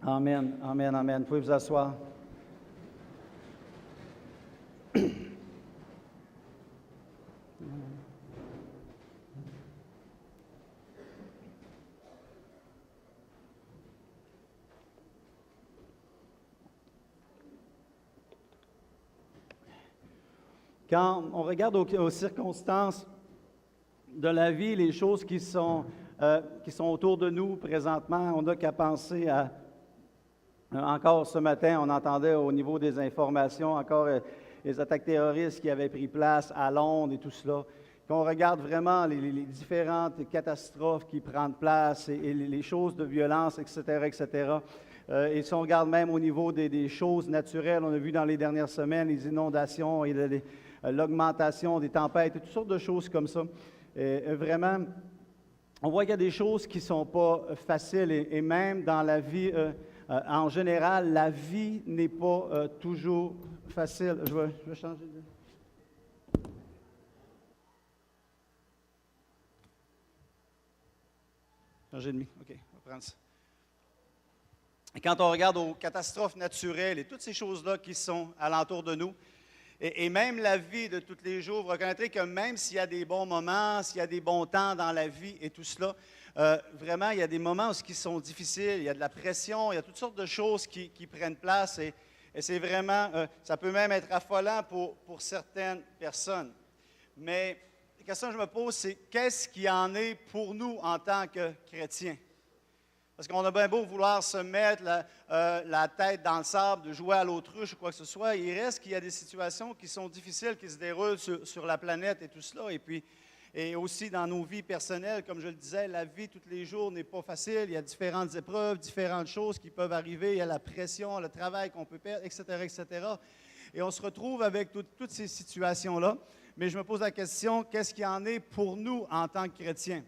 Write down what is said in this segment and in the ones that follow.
Amen, amen, amen. Vous pouvez vous asseoir. Quand on regarde aux circonstances de la vie, les choses qui sont autour de nous présentement, on n'a qu'à penser à... Encore ce matin, on entendait au niveau des informations, encore les attaques terroristes qui avaient pris place à Londres et tout cela. Qu'on regarde vraiment les différentes catastrophes qui prennent place et les choses de violence, etc., etc. Et si on regarde même au niveau des choses naturelles, on a vu dans les dernières semaines les inondations et l'augmentation des tempêtes et toutes sortes de choses comme ça. Vraiment, on voit qu'il y a des choses qui ne sont pas faciles et même dans la vie, en général, la vie n'est pas toujours facile. Je vais changer de... Changer de mi. OK, on va prendre ça. Et quand on regarde aux catastrophes naturelles et toutes ces choses-là qui sont alentour de nous, et même la vie de tous les jours, vous reconnaîtrez que même s'il y a des bons moments, s'il y a des bons temps dans la vie et tout cela, vraiment, il y a des moments où qui sont difficiles, il y a de la pression, il y a toutes sortes de choses qui prennent place et c'est vraiment, ça peut même être affolant pour certaines personnes. Mais la question que je me pose, c'est qu'est-ce qui en est pour nous en tant que chrétiens? Parce qu'on a bien beau vouloir se mettre la tête dans le sable, de jouer à l'autruche ou quoi que ce soit, il reste qu'il y a des situations qui sont difficiles, qui se déroulent sur la planète et tout cela. Et aussi dans nos vies personnelles, comme je le disais, la vie tous les jours n'est pas facile. Il y a différentes épreuves, différentes choses qui peuvent arriver. Il y a la pression, le travail qu'on peut perdre, etc., etc. Et on se retrouve avec toutes ces situations-là. Mais je me pose la question, qu'est-ce qu'il y en est pour nous en tant que chrétiens?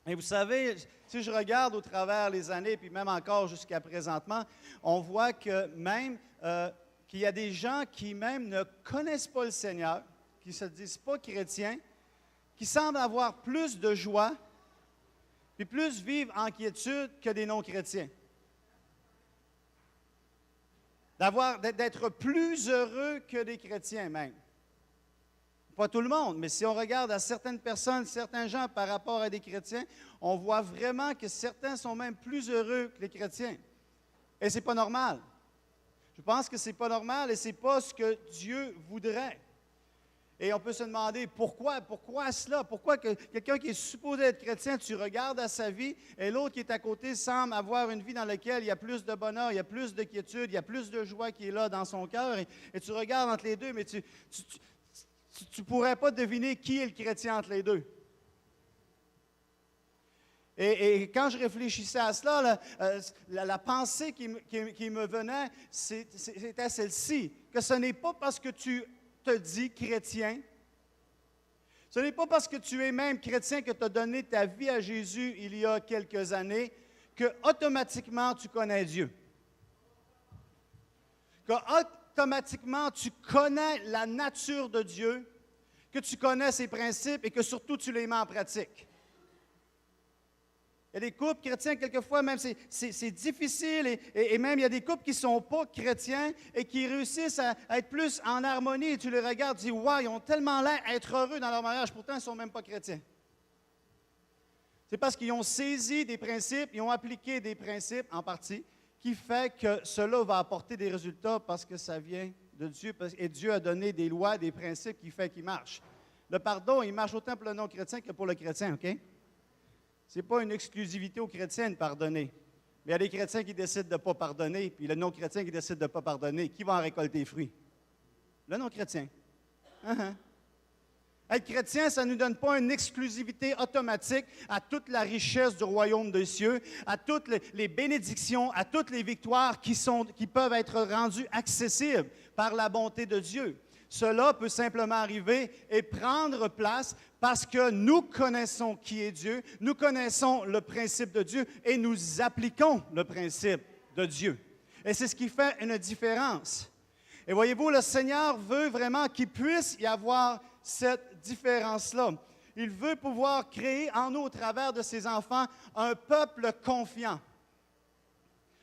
Et vous savez, si je regarde au travers les années, puis même encore jusqu'à présentement, on voit que même qu'il y a des gens qui même ne connaissent pas le Seigneur, qui ne se disent pas chrétiens, qui semblent avoir plus de joie, puis plus vivre en quiétude que des non-chrétiens. D'être plus heureux que des chrétiens même. Pas tout le monde, mais si on regarde à certaines personnes, certains gens par rapport à des chrétiens, on voit vraiment que certains sont même plus heureux que les chrétiens. Et ce n'est pas normal. Je pense que ce n'est pas normal et ce n'est pas ce que Dieu voudrait. Et on peut se demander pourquoi cela? Pourquoi que quelqu'un qui est supposé être chrétien, tu regardes à sa vie et l'autre qui est à côté semble avoir une vie dans laquelle il y a plus de bonheur, il y a plus de quiétude, il y a plus de joie qui est là dans son cœur et tu regardes entre les deux, mais tu ne pourrais pas deviner qui est le chrétien entre les deux. Et quand je réfléchissais à cela, la pensée qui me venait, c'était celle-ci, que ce n'est pas parce que tu te dis chrétien, ce n'est pas parce que tu es même chrétien que tu as donné ta vie à Jésus il y a quelques années, que automatiquement tu connais Dieu. Que automatiquement tu connais la nature de Dieu, que tu connais ses principes et que surtout tu les mets en pratique. Il y a des couples chrétiens, quelquefois, même c'est difficile, et même il y a des couples qui ne sont pas chrétiens et qui réussissent à être plus en harmonie. Et tu les regardes, tu dis, wow, ils ont tellement l'air d'être heureux dans leur mariage, pourtant ils ne sont même pas chrétiens. C'est parce qu'ils ont saisi des principes, ils ont appliqué des principes en partie, qui fait que cela va apporter des résultats parce que ça vient de Dieu, et Dieu a donné des lois, des principes qui font qu'ils marchent. Le pardon, il marche autant pour le non-chrétien que pour le chrétien, OK? Ce n'est pas une exclusivité aux chrétiens de pardonner. Mais il y a des chrétiens qui décident de ne pas pardonner, puis le non-chrétien qui décide de ne pas pardonner. Qui va en récolter les fruits? Le non-chrétien. Être chrétien, ça ne nous donne pas une exclusivité automatique à toute la richesse du royaume des cieux, à toutes les bénédictions, à toutes les victoires qui peuvent être rendues accessibles par la bonté de Dieu. Cela peut simplement arriver et prendre place parce que nous connaissons qui est Dieu, nous connaissons le principe de Dieu et nous appliquons le principe de Dieu. Et c'est ce qui fait une différence. Et voyez-vous, le Seigneur veut vraiment qu'il puisse y avoir cette différence-là. Il veut pouvoir créer en nous, au travers de ses enfants, un peuple confiant.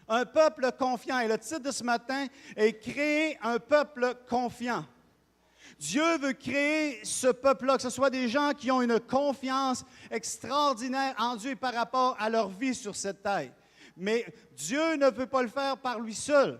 Un peuple confiant. Et le titre de ce matin est « Créer un peuple confiant ». Dieu veut créer ce peuple-là, que ce soit des gens qui ont une confiance extraordinaire en Dieu par rapport à leur vie sur cette terre. Mais Dieu ne peut pas le faire par lui seul.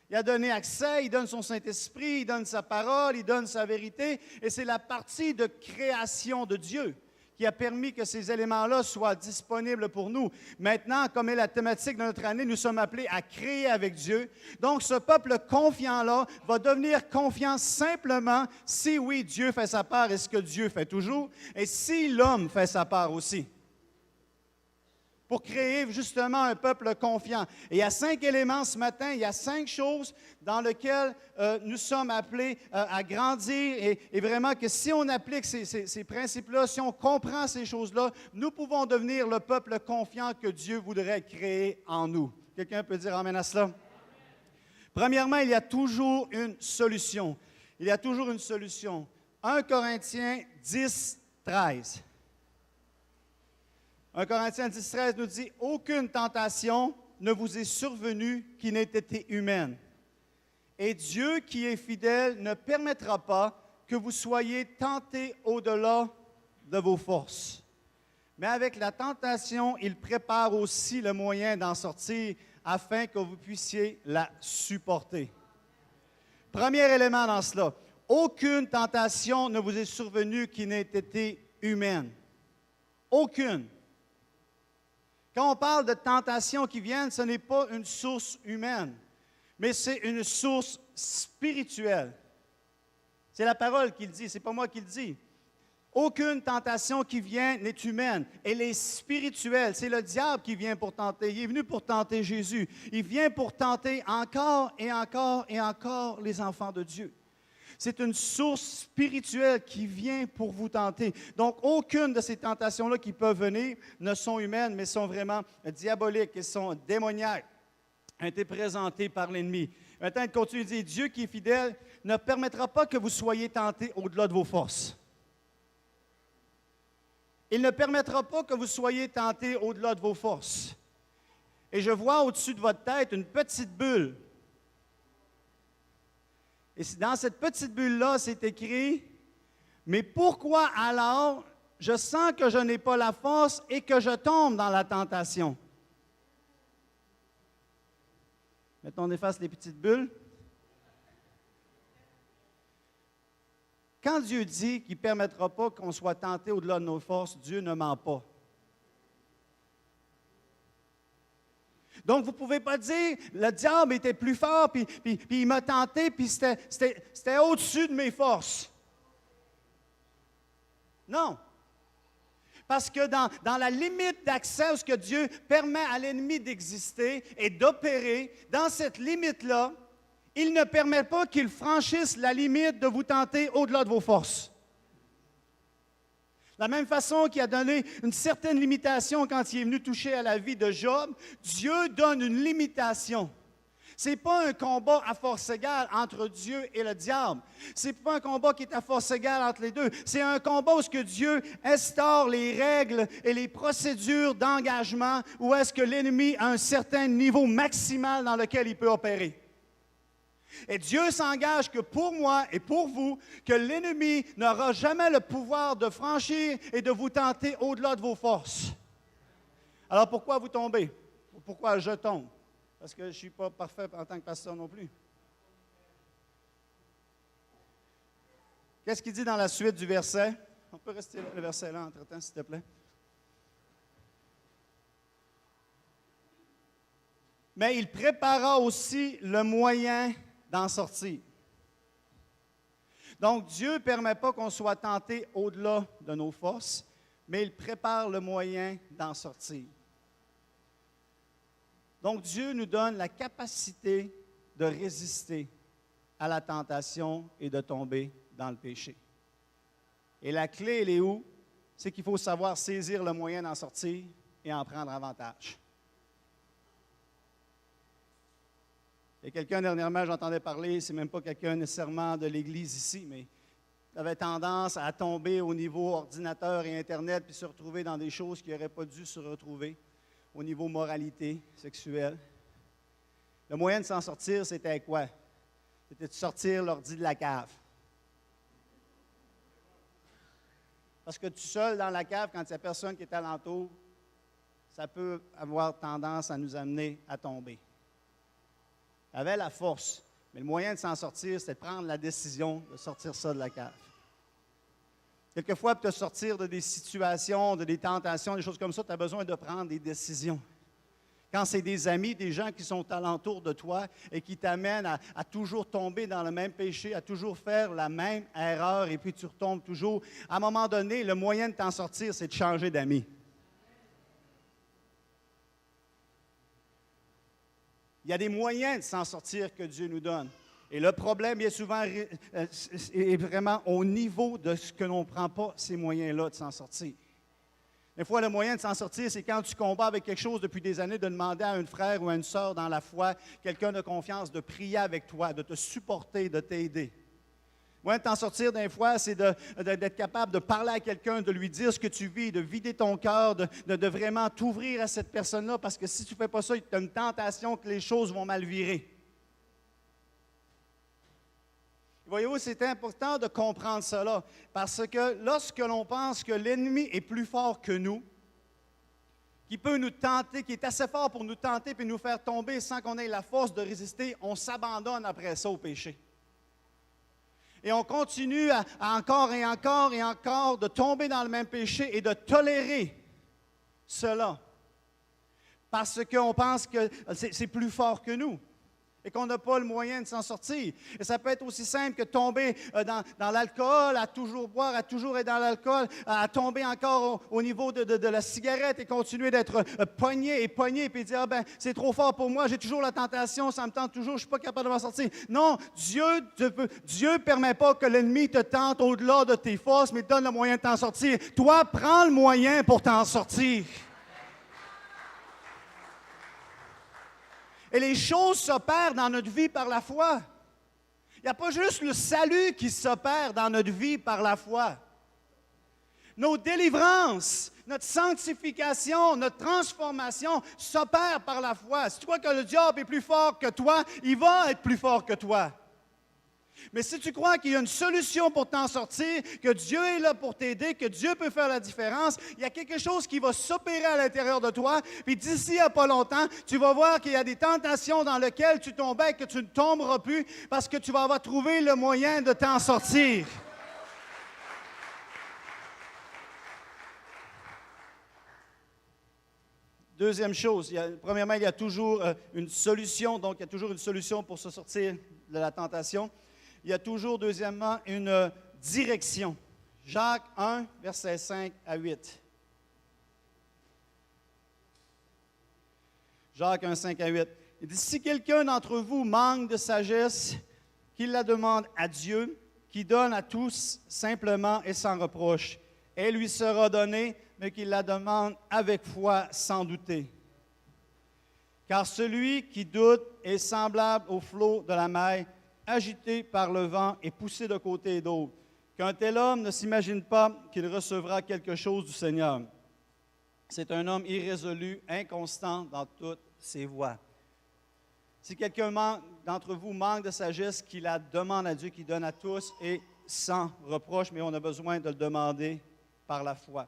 Il a donné accès, il donne son Saint-Esprit, il donne sa parole, il donne sa vérité. Et c'est la partie de création de Dieu qui a permis que ces éléments-là soient disponibles pour nous. Maintenant, comme est la thématique de notre année, nous sommes appelés à créer avec Dieu. Donc, ce peuple confiant-là va devenir confiant simplement si, oui, Dieu fait sa part et ce que Dieu fait toujours, et si l'homme fait sa part aussi. Pour créer justement un peuple confiant. Et il y a 5 éléments ce matin, il y a 5 choses dans lesquelles nous sommes appelés à grandir et vraiment que si on applique ces principes-là, si on comprend ces choses-là, nous pouvons devenir le peuple confiant que Dieu voudrait créer en nous. Quelqu'un peut dire amen à cela? Premièrement, il y a toujours une solution. Il y a toujours une solution. 1 Corinthiens 10, 13. 1 Corinthiens 10, 13 nous dit « Aucune tentation ne vous est survenue qui n'ait été humaine. Et Dieu qui est fidèle ne permettra pas que vous soyez tentés au-delà de vos forces. Mais avec la tentation, il prépare aussi le moyen d'en sortir afin que vous puissiez la supporter. » Premier élément dans cela. Aucune tentation ne vous est survenue qui n'ait été humaine. Aucune. Quand on parle de tentations qui viennent, ce n'est pas une source humaine, mais c'est une source spirituelle. C'est la parole qui le dit, ce n'est pas moi qui le dis. Aucune tentation qui vient n'est humaine, elle est spirituelle. C'est le diable qui vient pour tenter. Il est venu pour tenter Jésus. Il vient pour tenter encore et encore et encore les enfants de Dieu. C'est une source spirituelle qui vient pour vous tenter. Donc, aucune de ces tentations-là qui peuvent venir ne sont humaines, mais sont vraiment diaboliques et sont démoniaques, ont été présentées par l'ennemi. Maintenant, il continue de dire, Dieu qui est fidèle ne permettra pas que vous soyez tentés au-delà de vos forces. Il ne permettra pas que vous soyez tentés au-delà de vos forces. Et je vois au-dessus de votre tête une petite bulle. Et dans cette petite bulle-là, c'est écrit, « Mais pourquoi alors je sens que je n'ai pas la force et que je tombe dans la tentation? » Mettons, on efface les petites bulles. Quand Dieu dit qu'il ne permettra pas qu'on soit tenté au-delà de nos forces, Dieu ne ment pas. Donc, vous ne pouvez pas dire, le diable était plus fort, puis il m'a tenté, puis c'était au-dessus de mes forces. Non. Parce que dans la limite d'accès où ce que Dieu permet à l'ennemi d'exister et d'opérer, dans cette limite-là, il ne permet pas qu'il franchisse la limite de vous tenter au-delà de vos forces. De la même façon qu'il a donné une certaine limitation quand il est venu toucher à la vie de Job, Dieu donne une limitation. Ce n'est pas un combat à force égale entre Dieu et le diable. Ce n'est pas un combat qui est à force égale entre les deux. C'est un combat où est-ce que Dieu instaure les règles et les procédures d'engagement où est-ce que l'ennemi a un certain niveau maximal dans lequel il peut opérer. Et Dieu s'engage que pour moi et pour vous, que l'ennemi n'aura jamais le pouvoir de franchir et de vous tenter au-delà de vos forces. Alors pourquoi vous tombez? Pourquoi je tombe? Parce que je ne suis pas parfait en tant que pasteur non plus. Qu'est-ce qu'il dit dans la suite du verset? On peut rester le verset là entre-temps, s'il te plaît. Mais il préparera aussi le moyen d'en sortir. Donc, Dieu ne permet pas qu'on soit tenté au-delà de nos forces, mais il prépare le moyen d'en sortir. Donc, Dieu nous donne la capacité de résister à la tentation et de tomber dans le péché. Et la clé, elle est où? C'est qu'il faut savoir saisir le moyen d'en sortir et en prendre avantage. Il y a quelqu'un dernièrement, j'entendais parler, c'est même pas quelqu'un nécessairement de l'Église ici, mais il avait tendance à tomber au niveau ordinateur et Internet puis se retrouver dans des choses qu'il n'aurait pas dû se retrouver au niveau moralité sexuelle. Le moyen de s'en sortir, c'était quoi? C'était de sortir l'ordi de la cave. Parce que tout seul dans la cave, quand il n'y a personne qui est alentour, ça peut avoir tendance à nous amener à tomber. Il avait la force, mais le moyen de s'en sortir, c'était de prendre la décision de sortir ça de la cave. Quelquefois, pour te sortir de des situations, de des tentations, des choses comme ça, tu as besoin de prendre des décisions. Quand c'est des amis, des gens qui sont alentour de toi et qui t'amènent à toujours tomber dans le même péché, à toujours faire la même erreur et puis tu retombes toujours. À un moment donné, le moyen de t'en sortir, c'est de changer d'amis. Il y a des moyens de s'en sortir que Dieu nous donne. Et le problème, bien souvent, est vraiment au niveau de ce que l'on ne prend pas ces moyens-là de s'en sortir. Des fois, le moyen de s'en sortir, c'est quand tu combats avec quelque chose depuis des années, de demander à un frère ou à une sœur dans la foi, quelqu'un de confiance, de prier avec toi, de te supporter, de t'aider. Le moyen de t'en sortir des fois, c'est d'être capable de parler à quelqu'un, de lui dire ce que tu vis, de vider ton cœur, de vraiment t'ouvrir à cette personne-là, parce que si tu ne fais pas ça, tu as une tentation que les choses vont mal virer. Voyez-vous, c'est important de comprendre cela, parce que lorsque l'on pense que l'ennemi est plus fort que nous, qui peut nous tenter, qui est assez fort pour nous tenter et nous faire tomber sans qu'on ait la force de résister, on s'abandonne après ça au péché. Et on continue à encore et encore et encore de tomber dans le même péché et de tolérer cela, parce qu'on pense que c'est plus fort que nous. Et qu'on n'a pas le moyen de s'en sortir. Et ça peut être aussi simple que tomber dans l'alcool, à toujours boire, à toujours être dans l'alcool, à tomber encore au niveau de la cigarette et continuer d'être pogné, puis dire, ah ben, c'est trop fort pour moi, j'ai toujours la tentation, ça me tente toujours, je ne suis pas capable de m'en sortir. Non, Dieu ne permet pas que l'ennemi te tente au-delà de tes forces, mais donne le moyen de t'en sortir. Toi, prends le moyen pour t'en sortir. Et les choses s'opèrent dans notre vie par la foi. Il n'y a pas juste le salut qui s'opère dans notre vie par la foi. Nos délivrances, notre sanctification, notre transformation s'opèrent par la foi. Si tu crois que le diable est plus fort que toi, il va être plus fort que toi. Mais si tu crois qu'il y a une solution pour t'en sortir, que Dieu est là pour t'aider, que Dieu peut faire la différence, il y a quelque chose qui va s'opérer à l'intérieur de toi, puis d'ici à pas longtemps, tu vas voir qu'il y a des tentations dans lesquelles tu tombais et que tu ne tomberas plus parce que tu vas avoir trouvé le moyen de t'en sortir. Deuxième chose, premièrement, il y a toujours une solution, donc il y a toujours une solution pour se sortir de la tentation. Il y a toujours, deuxièmement, une direction. Jacques 1, versets 5 à 8. Jacques 1, 5 à 8. Il dit, « Si quelqu'un d'entre vous manque de sagesse, qu'il la demande à Dieu, qui donne à tous simplement et sans reproche. Elle lui sera donnée, mais qu'il la demande avec foi, sans douter. Car celui qui doute est semblable au flot de la mer, agité par le vent et poussé de côté et d'autre. Qu'un tel homme ne s'imagine pas qu'il recevra quelque chose du Seigneur. C'est un homme irrésolu, inconstant dans toutes ses voies. » Si quelqu'un d'entre vous manque de sagesse, qu'il la demande à Dieu, qui donne à tous et sans reproche, mais on a besoin de le demander par la foi.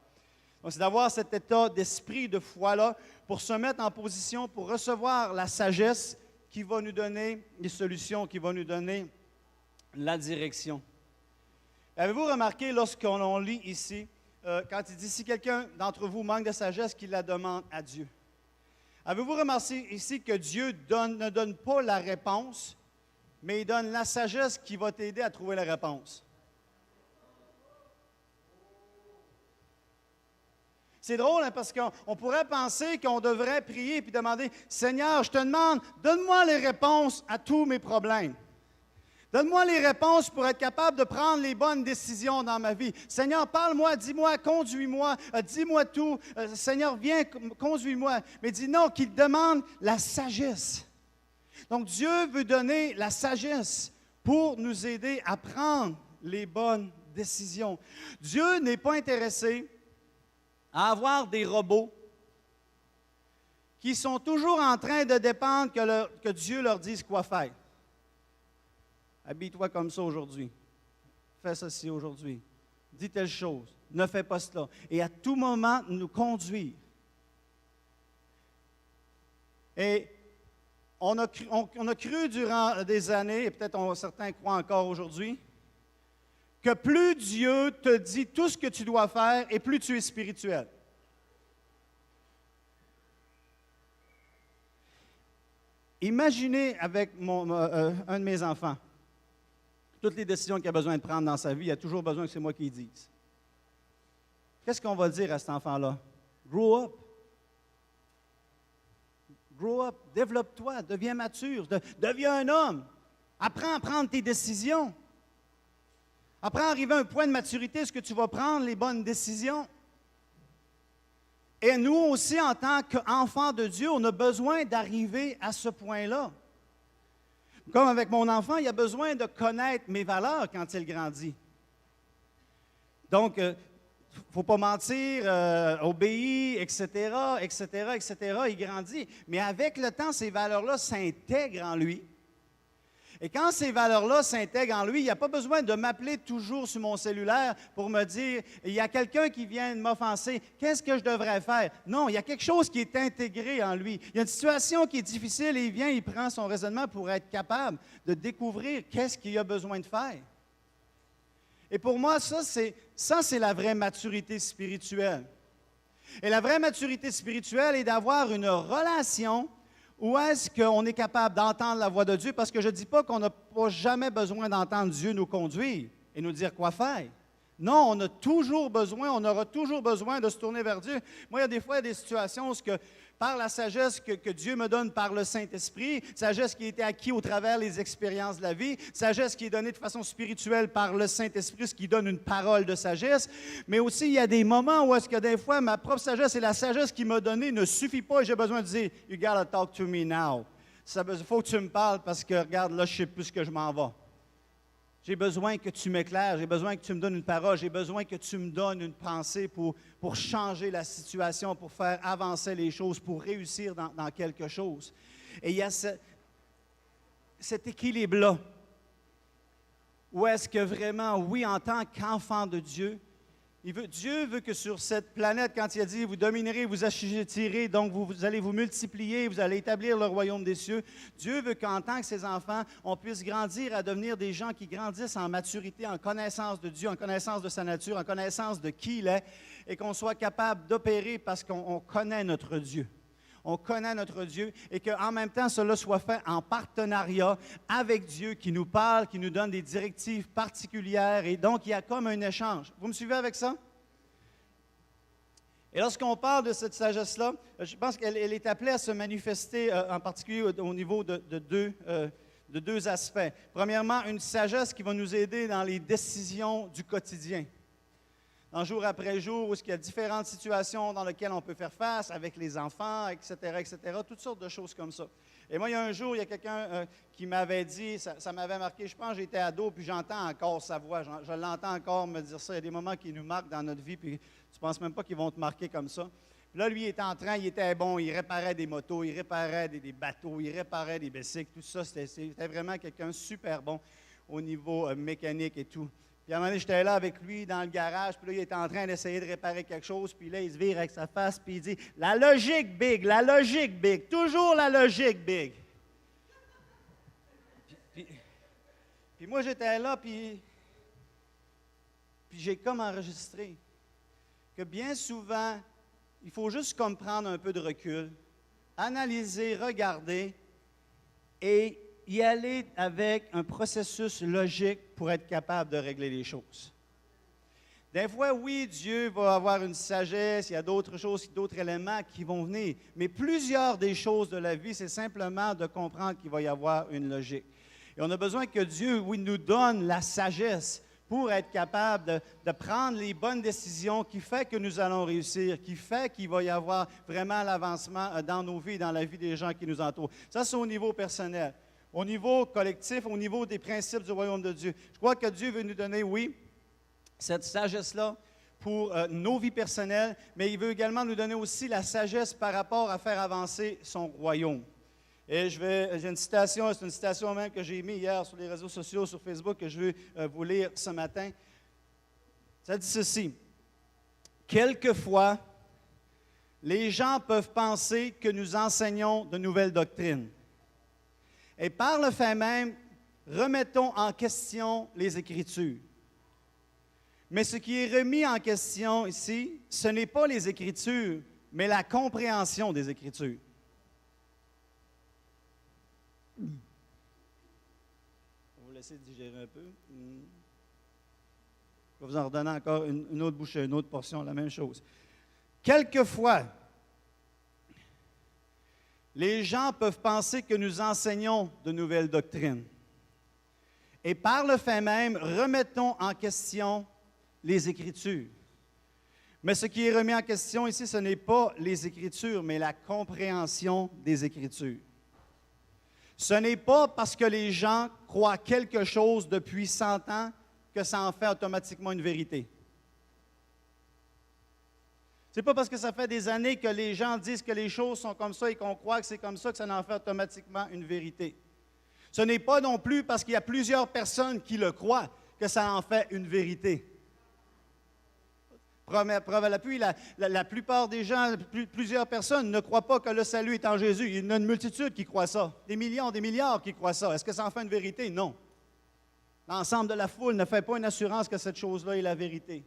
Donc, c'est d'avoir cet état d'esprit de foi-là pour se mettre en position pour recevoir la sagesse qui va nous donner les solutions, qui va nous donner la direction. Avez-vous remarqué, lorsqu'on lit ici, quand il dit « Si quelqu'un d'entre vous manque de sagesse, qu'il la demande à Dieu ». Avez-vous remarqué ici que Dieu ne donne pas la réponse, mais il donne la sagesse qui va t'aider à trouver la réponse? C'est drôle, hein, parce qu'on pourrait penser qu'on devrait prier et demander « Seigneur, je te demande, donne-moi les réponses à tous mes problèmes. Donne-moi les réponses pour être capable de prendre les bonnes décisions dans ma vie. Seigneur, parle-moi, dis-moi, conduis-moi, dis-moi tout. Seigneur, viens, conduis-moi. » Mais dis non, qu'il demande la sagesse. Donc, Dieu veut donner la sagesse pour nous aider à prendre les bonnes décisions. Dieu n'est pas intéressé à avoir des robots qui sont toujours en train de dépendre que Dieu leur dise quoi faire. Habille-toi comme ça aujourd'hui. Fais ceci aujourd'hui. Dis telle chose. Ne fais pas cela. Et à tout moment, nous conduire. Et on a cru durant des années, et peut-être certains croient encore aujourd'hui, que plus Dieu te dit tout ce que tu dois faire, et plus tu es spirituel. Imaginez avec un de mes enfants, toutes les décisions qu'il a besoin de prendre dans sa vie, il a toujours besoin que c'est moi qui les dise. Qu'est-ce qu'on va dire à cet enfant-là? Grow up. Grow up, développe-toi, deviens mature, deviens un homme. Apprends à prendre tes décisions. Apprends à arriver à un point de maturité, est-ce que tu vas prendre les bonnes décisions? Et nous aussi, en tant qu'enfants de Dieu, on a besoin d'arriver à ce point-là. Comme avec mon enfant, il a besoin de connaître mes valeurs quand il grandit. Donc, il ne faut pas mentir, obéir, etc., etc., etc. Il grandit. Mais avec le temps, ces valeurs-là s'intègrent en lui. Et quand ces valeurs-là s'intègrent en lui, il n'y a pas besoin de m'appeler toujours sur mon cellulaire pour me dire, il y a quelqu'un qui vient de m'offenser, qu'est-ce que je devrais faire? Non, il y a quelque chose qui est intégré en lui. Il y a une situation qui est difficile et il vient, il prend son raisonnement pour être capable de découvrir qu'est-ce qu'il a besoin de faire. Et pour moi, ça, c'est la vraie maturité spirituelle. Et la vraie maturité spirituelle est d'avoir une relation où est-ce qu'on est capable d'entendre la voix de Dieu, parce que je ne dis pas qu'on n'a pas jamais besoin d'entendre Dieu nous conduire et nous dire quoi faire. Non, on a toujours besoin, on aura toujours besoin de se tourner vers Dieu. Moi, il y a des fois des situations où par la sagesse que Dieu me donne par le Saint-Esprit, sagesse qui a été acquise au travers des expériences de la vie, sagesse qui est donnée de façon spirituelle par le Saint-Esprit, ce qui donne une parole de sagesse, mais aussi il y a des moments où est-ce que des fois ma propre sagesse et la sagesse qu'il m'a donnée ne suffit pas et j'ai besoin de dire « You gotta talk to me now ». Il faut que tu me parles parce que, regarde, là, je ne sais plus ce que je m'en vais. J'ai besoin que tu m'éclaires, j'ai besoin que tu me donnes une parole, j'ai besoin que tu me donnes une pensée pour changer la situation, pour faire avancer les choses, pour réussir dans quelque chose. Et il y a cet équilibre-là, où est-ce que vraiment, oui, en tant qu'enfant de Dieu, Dieu veut que sur cette planète, quand il a dit « Vous dominerez, vous assujettirez, donc vous allez vous multiplier, vous allez établir le royaume des cieux », Dieu veut qu'en tant que ses enfants, on puisse grandir à devenir des gens qui grandissent en maturité, en connaissance de Dieu, en connaissance de sa nature, en connaissance de qui il est, et qu'on soit capable d'opérer parce qu'on connaît notre Dieu. On connaît notre Dieu et qu'en même temps, cela soit fait en partenariat avec Dieu qui nous parle, qui nous donne des directives particulières. Et donc, il y a comme un échange. Vous me suivez avec ça? Et lorsqu'on parle de cette sagesse-là, je pense qu'elle est appelée à se manifester en particulier au niveau de deux aspects. Premièrement, une sagesse qui va nous aider dans les décisions du quotidien. En jour après jour, où il y a différentes situations dans lesquelles on peut faire face avec les enfants, etc., toutes sortes de choses comme ça. Et moi, il y a un jour, il y a quelqu'un qui m'avait dit, ça m'avait marqué, je pense que j'étais ado, puis j'entends encore sa voix, je l'entends encore me dire ça. Il y a des moments qui nous marquent dans notre vie, puis tu ne penses même pas qu'ils vont te marquer comme ça. Puis là, lui, il était bon, il réparait des motos, il réparait des bateaux, il réparait des bicycles, tout ça. C'était vraiment quelqu'un super bon au niveau mécanique et tout. Puis à un moment donné, j'étais là avec lui dans le garage, puis là, il était en train d'essayer de réparer quelque chose, puis là, il se vire avec sa face, puis il dit « La logique, Big, la logique, Big, toujours la logique, Big. » Puis moi, j'étais là, puis j'ai comme enregistré que bien souvent, il faut juste comme prendre un peu de recul, analyser, regarder et y aller avec un processus logique pour être capable de régler les choses. Des fois, oui, Dieu va avoir une sagesse, il y a d'autres choses, d'autres éléments qui vont venir, mais plusieurs des choses de la vie, c'est simplement de comprendre qu'il va y avoir une logique. Et on a besoin que Dieu, oui, nous donne la sagesse pour être capable de prendre les bonnes décisions qui fait que nous allons réussir, qui fait qu'il va y avoir vraiment l'avancement dans nos vies, dans la vie des gens qui nous entourent. Ça, c'est au niveau personnel. Au niveau collectif, au niveau des principes du royaume de Dieu. Je crois que Dieu veut nous donner, oui, cette sagesse-là pour nos vies personnelles, mais il veut également nous donner aussi la sagesse par rapport à faire avancer son royaume. Et j'ai une citation, c'est une citation même que j'ai mise hier sur les réseaux sociaux, sur Facebook, que je veux vous lire ce matin. Ça dit ceci: « Quelquefois, les gens peuvent penser que nous enseignons de nouvelles doctrines. Et par le fait même, remettons en question les Écritures. Mais ce qui est remis en question ici, ce n'est pas les Écritures, mais la compréhension des Écritures. » Je vais vous laisser digérer un peu. Je vais vous en redonner encore une autre bouchée, une autre portion, la même chose. Quelquefois, les gens peuvent penser que nous enseignons de nouvelles doctrines. Et par le fait même, remettons en question les Écritures. Mais ce qui est remis en question ici, ce n'est pas les Écritures, mais la compréhension des Écritures. Ce n'est pas parce que les gens croient quelque chose depuis 100 ans que ça en fait automatiquement une vérité. Ce n'est pas parce que ça fait des années que les gens disent que les choses sont comme ça et qu'on croit que c'est comme ça que ça en fait automatiquement une vérité. Ce n'est pas non plus parce qu'il y a plusieurs personnes qui le croient que ça en fait une vérité. Preuve à l'appui, la plupart des gens, plusieurs personnes ne croient pas que le salut est en Jésus. Il y en a une multitude qui croit ça. Des millions, des milliards qui croient ça. Est-ce que ça en fait une vérité? Non. L'ensemble de la foule ne fait pas une assurance que cette chose-là est la vérité.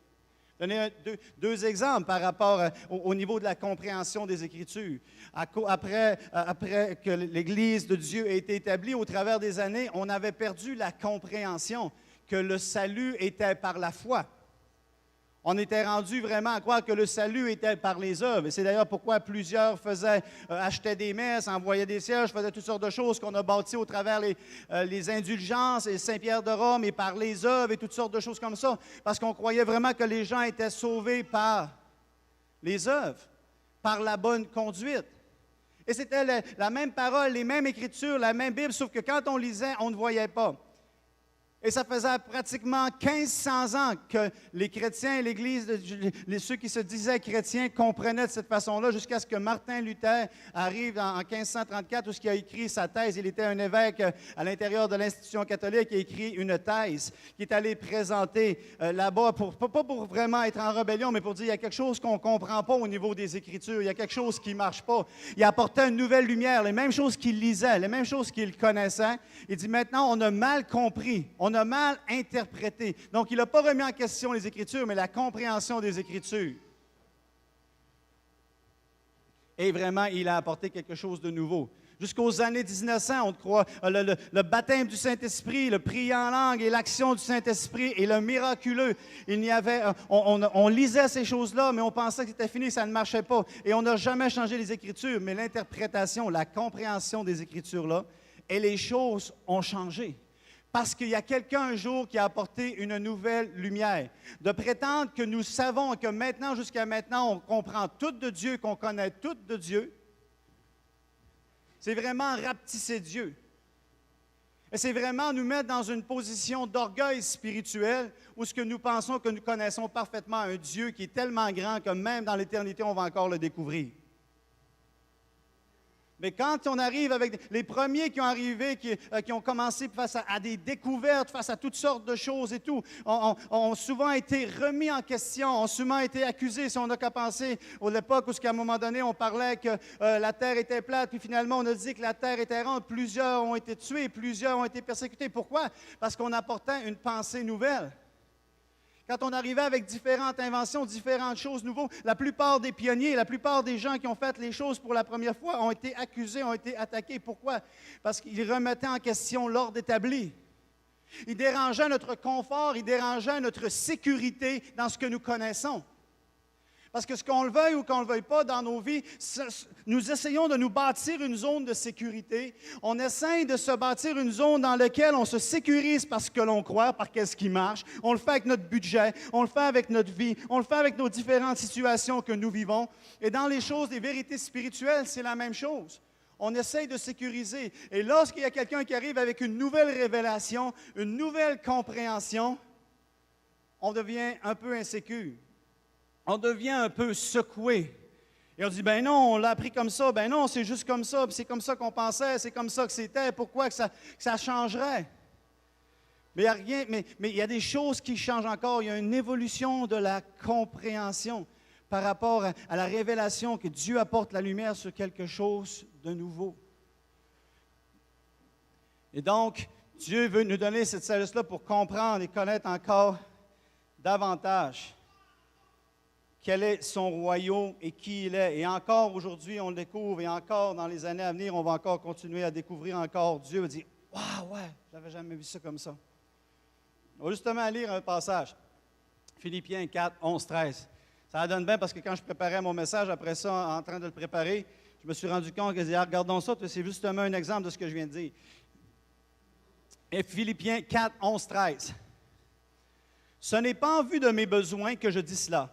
Donner deux exemples par rapport au niveau de la compréhension des Écritures. Après que l'Église de Dieu a été établie au travers des années, on avait perdu la compréhension que le salut était par la foi. On était rendu vraiment à croire que le salut était par les œuvres. Et c'est d'ailleurs pourquoi plusieurs achetaient des messes, envoyaient des cierges, faisaient toutes sortes de choses qu'on a bâties au travers les indulgences et Saint-Pierre de Rome et par les œuvres et toutes sortes de choses comme ça. Parce qu'on croyait vraiment que les gens étaient sauvés par les œuvres, par la bonne conduite. Et c'était la même parole, les mêmes Écritures, la même Bible, sauf que quand on lisait, on ne voyait pas. Et ça faisait pratiquement 1500 ans que les chrétiens et l'Église, ceux qui se disaient chrétiens, comprenaient de cette façon-là, jusqu'à ce que Martin Luther arrive en 1534, où il a écrit sa thèse. Il était un évêque à l'intérieur de l'institution catholique, il a écrit une thèse qui est allé présenter là-bas, pas pour vraiment être en rébellion, mais pour dire qu'il y a quelque chose qu'on ne comprend pas au niveau des Écritures, il y a quelque chose qui ne marche pas. Il apportait une nouvelle lumière, les mêmes choses qu'il lisait, les mêmes choses qu'il connaissait. Il dit maintenant, on a mal compris. On a mal interprété. Donc, il n'a pas remis en question les Écritures, mais la compréhension des Écritures. Et vraiment, il a apporté quelque chose de nouveau. Jusqu'aux années 1900, on croit, le baptême du Saint-Esprit, le prier en langue et l'action du Saint-Esprit et le miraculeux. Il y avait, on lisait ces choses-là, mais on pensait que c'était fini, ça ne marchait pas. Et on n'a jamais changé les Écritures, mais l'interprétation, la compréhension des Écritures-là, et les choses ont changé. Parce qu'il y a quelqu'un un jour qui a apporté une nouvelle lumière. De prétendre que nous savons que maintenant, jusqu'à maintenant, on comprend tout de Dieu, qu'on connaît tout de Dieu, c'est vraiment rapetisser Dieu. Et c'est vraiment nous mettre dans une position d'orgueil spirituel où ce que nous pensons que nous connaissons parfaitement un Dieu qui est tellement grand que même dans l'éternité, on va encore le découvrir. Mais quand on arrive avec les premiers qui ont arrivé, qui ont commencé face à des découvertes, face à toutes sortes de choses et tout, ont souvent été remis en question, ont souvent été accusés. Si on n'a qu'à penser à l'époque où, à un moment donné, on parlait que la terre était plate, puis finalement, on a dit que la terre était ronde. Plusieurs ont été tués, plusieurs ont été persécutés. Pourquoi? Parce qu'on apportait une pensée nouvelle. Quand on arrivait avec différentes inventions, différentes choses nouvelles, la plupart des pionniers, la plupart des gens qui ont fait les choses pour la première fois ont été accusés, ont été attaqués. Pourquoi? Parce qu'ils remettaient en question l'ordre établi. Ils dérangeaient notre confort, ils dérangeaient notre sécurité dans ce que nous connaissons. Parce que ce qu'on le veuille ou qu'on ne le veuille pas dans nos vies, nous essayons de nous bâtir une zone de sécurité. On essaie de se bâtir une zone dans laquelle on se sécurise parce que l'on croit, par qu'est-ce qui marche. On le fait avec notre budget, on le fait avec notre vie, on le fait avec nos différentes situations que nous vivons. Et dans les choses des vérités spirituelles, c'est la même chose. On essaie de sécuriser. Et lorsqu'il y a quelqu'un qui arrive avec une nouvelle révélation, une nouvelle compréhension, on devient un peu insécure. on devient un peu secoué. Et on dit, ben non, on l'a appris comme ça, ben non, c'est juste comme ça, puis c'est comme ça qu'on pensait, c'est comme ça que c'était, pourquoi que ça changerait? Mais il y a rien, mais il y a des choses qui changent encore, il y a une évolution de la compréhension par rapport à la révélation que Dieu apporte la lumière sur quelque chose de nouveau. Et donc, Dieu veut nous donner cette sagesse-là pour comprendre et connaître encore davantage quel est son royaume et qui il est. Et encore aujourd'hui, on le découvre, et encore dans les années à venir, on va encore continuer à découvrir encore. Dieu va dire, « Waouh, ouais, je n'avais jamais vu ça comme ça. » On va justement lire un passage. Philippiens 4, 11, 13. Ça donne bien parce que quand je préparais mon message, après ça, en train de le préparer, je me suis rendu compte que je disais, ah, regardons ça, c'est justement un exemple de ce que je viens de dire. Et Philippiens 4, 11, 13. Ce n'est pas en vue de mes besoins que je dis cela,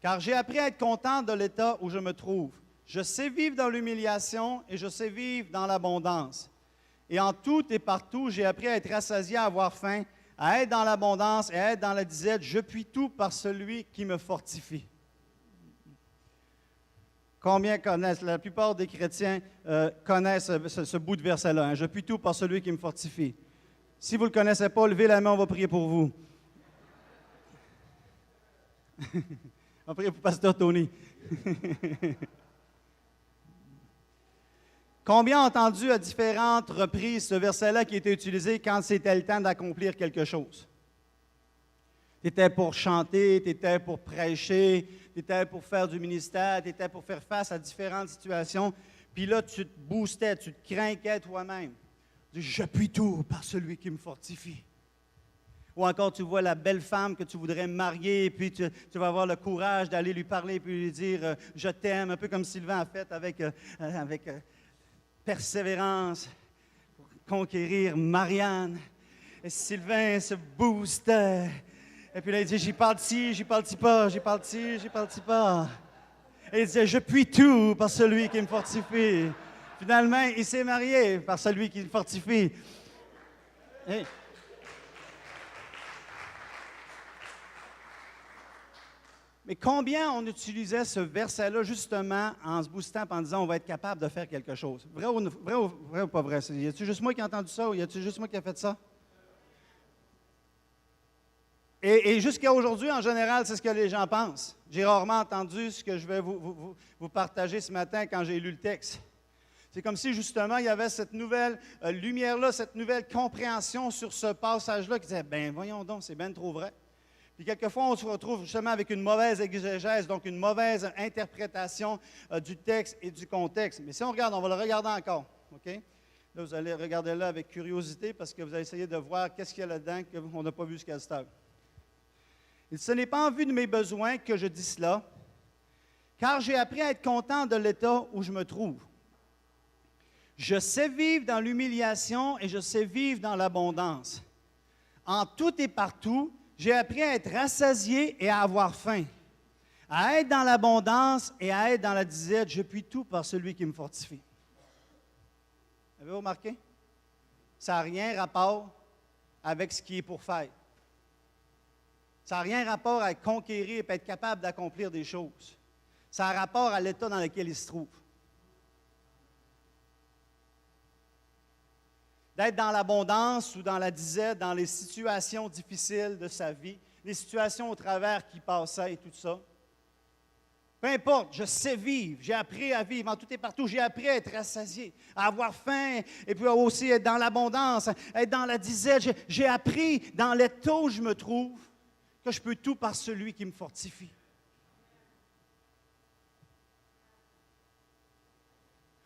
car j'ai appris à être content de l'état où je me trouve. Je sais vivre dans l'humiliation et je sais vivre dans l'abondance. Et en tout et partout, j'ai appris à être rassasié, à avoir faim, à être dans l'abondance et à être dans la disette. Je puis tout par celui qui me fortifie. Combien connaissent? La plupart des chrétiens connaissent ce bout de verset-là. Hein? Je puis tout par celui qui me fortifie. Si vous ne le connaissez pas, levez la main, on va prier pour vous. On va prier pour Pasteur Tony. Combien ont entendu à différentes reprises ce verset-là qui était utilisé quand c'était le temps d'accomplir quelque chose? Tu étais pour chanter, tu étais pour prêcher, tu étais pour faire du ministère, tu étais pour faire face à différentes situations. Puis là, tu te boostais, tu te craquais toi-même. Tu dis, je puis tout par celui qui me fortifie. Ou encore, tu vois la belle femme que tu voudrais marier, et puis tu vas avoir le courage d'aller lui parler, puis lui dire, je t'aime, un peu comme Sylvain a fait avec persévérance pour conquérir Marianne. Et Sylvain se boostait. Et puis là, il dit, j'y parle ci, j'y parle ci pas, j'y parle ci, j'y parle ci pas. Et il disait, je puis tout par celui qui me fortifie. Finalement, il s'est marié par celui qui le fortifie. Et mais combien on utilisait ce verset-là justement en se boostant, en disant on va être capable de faire quelque chose? Vrai ou pas vrai? Y a-t-il juste moi qui ai entendu ça ou y a-t-il juste moi qui ai fait ça? Et jusqu'à aujourd'hui, en général, c'est ce que les gens pensent. J'ai rarement entendu ce que je vais vous partager ce matin quand j'ai lu le texte. C'est comme si justement il y avait cette nouvelle lumière-là, cette nouvelle compréhension sur ce passage-là qui disait, ben voyons donc, c'est bien trop vrai. Puis quelquefois, on se retrouve justement avec une mauvaise exégèse, donc une mauvaise interprétation du texte et du contexte. Mais si on regarde, on va le regarder encore. OK? Là, vous allez regarder là avec curiosité parce que vous allez essayer de voir qu'est-ce qu'il y a là-dedans qu'on n'a pas vu jusqu'à ce stade. Et ce n'est pas en vue de mes besoins que je dis cela, car j'ai appris à être content de l'état où je me trouve. Je sais vivre dans l'humiliation et je sais vivre dans l'abondance. En tout et partout, j'ai appris à être rassasié et à avoir faim, à être dans l'abondance et à être dans la disette. Je puis tout par celui qui me fortifie. Avez-vous remarqué? Ça n'a rien rapport avec ce qui est pour faire. Ça n'a rien rapport à conquérir et être capable d'accomplir des choses. Ça a rapport à l'état dans lequel il se trouve. D'être dans l'abondance ou dans la disette, dans les situations difficiles de sa vie, les situations au travers qui passaient et tout ça. Peu importe, je sais vivre, j'ai appris à vivre en tout et partout, j'ai appris à être rassasié, à avoir faim, et puis aussi être dans l'abondance, être dans la disette. J'ai appris dans l'état où je me trouve que je peux tout par celui qui me fortifie.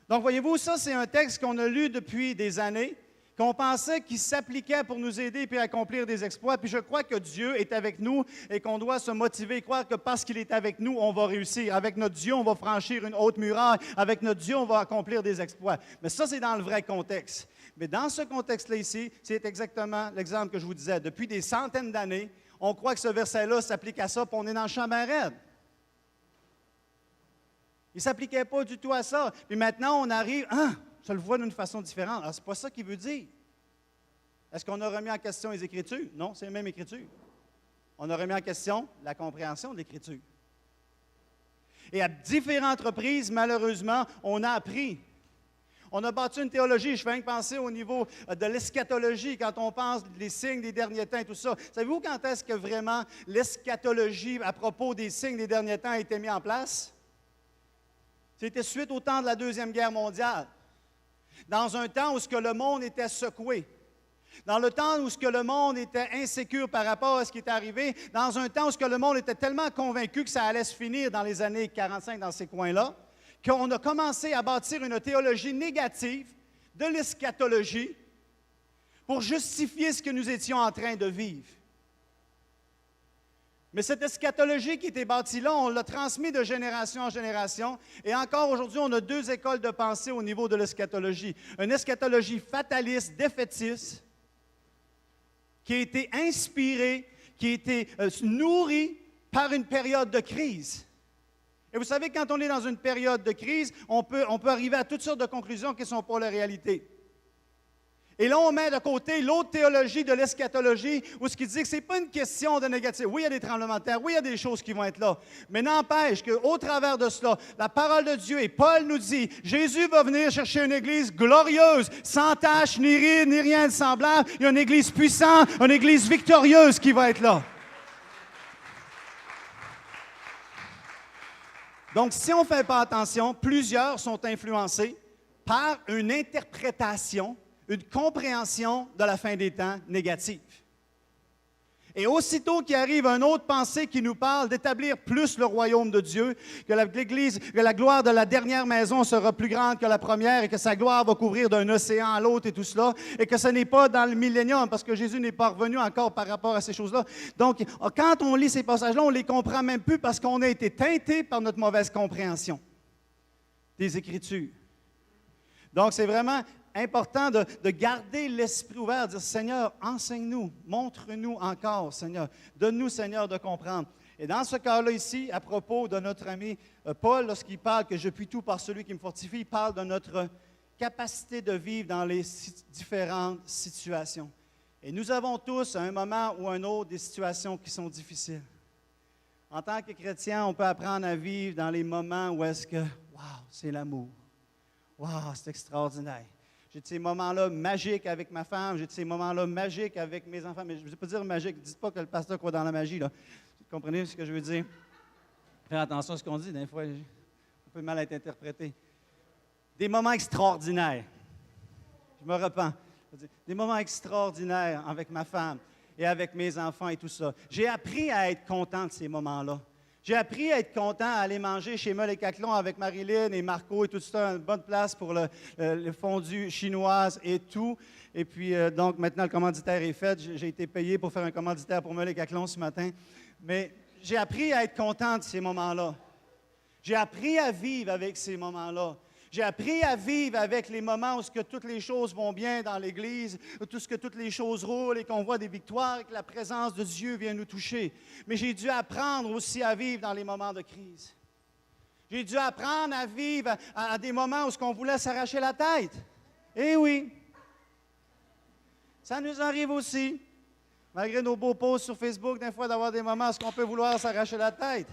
Donc, voyez-vous, ça, c'est un texte qu'on a lu depuis des années, qu'on pensait qu'il s'appliquait pour nous aider et accomplir des exploits. Puis je crois que Dieu est avec nous et qu'on doit se motiver et croire que parce qu'il est avec nous, on va réussir. Avec notre Dieu, on va franchir une haute muraille. Avec notre Dieu, on va accomplir des exploits. Mais ça, c'est dans le vrai contexte. Mais dans ce contexte-là ici, c'est exactement l'exemple que je vous disais. Depuis des centaines d'années, on croit que ce verset-là s'applique à ça, puis on est dans le champ ben raide. Il ne s'appliquait pas du tout à ça. Puis maintenant, on arrive, je le vois d'une façon différente. Alors, ce n'est pas ça qu'il veut dire. Est-ce qu'on a remis en question les Écritures? Non, c'est les mêmes Écritures. On a remis en question la compréhension de l'Écriture. Et à différentes reprises, malheureusement, on a appris. On a bâti une théologie, je fais rien que penser au niveau de l'eschatologie, quand on pense des signes des derniers temps et tout ça. Savez-vous quand est-ce que vraiment l'eschatologie à propos des signes des derniers temps a été mis en place? C'était suite au temps de la Deuxième Guerre mondiale. Dans un temps où le monde était secoué. Dans le temps où le monde était insécure par rapport à ce qui était arrivé. Dans un temps où le monde était tellement convaincu que ça allait se finir dans les années 45 dans ces coins-là, qu'on a commencé à bâtir une théologie négative de l'eschatologie pour justifier ce que nous étions en train de vivre. Mais cette eschatologie qui était bâtie là, on l'a transmise de génération en génération. Et encore aujourd'hui, on a deux écoles de pensée au niveau de l'eschatologie. Une eschatologie fataliste, défaitiste, qui a été inspirée, qui a été nourrie par une période de crise. Et vous savez, quand on est dans une période de crise, on peut arriver à toutes sortes de conclusions qui ne sont pas la réalité. Et là, on met de côté l'autre théologie de l'eschatologie, où ce qui dit que ce n'est pas une question de négatif. Oui, il y a des tremblements de terre, oui, il y a des choses qui vont être là. Mais n'empêche qu'au travers de cela, la parole de Dieu, et Paul nous dit, Jésus va venir chercher une église glorieuse, sans tache, ni ride, ni rien de semblable. Il y a une église puissante, une église victorieuse qui va être là. Donc, si on ne fait pas attention, plusieurs sont influencés par une interprétation, une compréhension de la fin des temps négative. Et aussitôt qu'il arrive une autre pensée qui nous parle d'établir plus le royaume de Dieu, que l'Église, que la gloire de la dernière maison sera plus grande que la première et que sa gloire va couvrir d'un océan à l'autre et tout cela, et que ce n'est pas dans le millénium, parce que Jésus n'est pas revenu encore par rapport à ces choses-là. Donc, quand on lit ces passages-là, on ne les comprend même plus parce qu'on a été teinté par notre mauvaise compréhension des Écritures. Donc, c'est vraiment important de garder l'esprit ouvert, de dire, Seigneur, enseigne-nous, montre-nous encore, Seigneur. Donne-nous, Seigneur, de comprendre. Et dans ce cas-là ici, à propos de notre ami Paul, lorsqu'il parle que je puis tout par celui qui me fortifie, il parle de notre capacité de vivre dans les différentes situations. Et nous avons tous, à un moment ou un autre, des situations qui sont difficiles. En tant que chrétien, on peut apprendre à vivre dans les moments où est-ce que, wow, c'est l'amour. Wow, c'est extraordinaire. J'ai de ces moments-là magiques avec ma femme, j'ai de ces moments-là magiques avec mes enfants. Mais je ne veux pas dire magique, dites pas que le pasteur croit dans la magie, là. Vous comprenez ce que je veux dire? Faites attention à ce qu'on dit, des fois, on peut mal être interprété. Des moments extraordinaires. Je me repens. Des moments extraordinaires avec ma femme et avec mes enfants et tout ça. J'ai appris à être content de ces moments-là. J'ai appris à être content, à aller manger chez Meul et Caclon avec Marilyn et Marco et tout ça, une bonne place pour le fondu chinoise et tout. Et puis, donc, maintenant, le commanditaire est fait. J'ai été payé pour faire un commanditaire pour Meul et Caclon ce matin. Mais j'ai appris à être content de ces moments-là. J'ai appris à vivre avec ces moments-là. J'ai appris à vivre avec les moments où toutes les choses vont bien dans l'Église, où toutes les choses roulent et qu'on voit des victoires et que la présence de Dieu vient nous toucher. Mais j'ai dû apprendre aussi à vivre dans les moments de crise. J'ai dû apprendre à vivre à des moments où on voulait s'arracher la tête. Eh oui, ça nous arrive aussi, malgré nos beaux posts sur Facebook, des fois d'avoir des moments où on peut vouloir s'arracher la tête.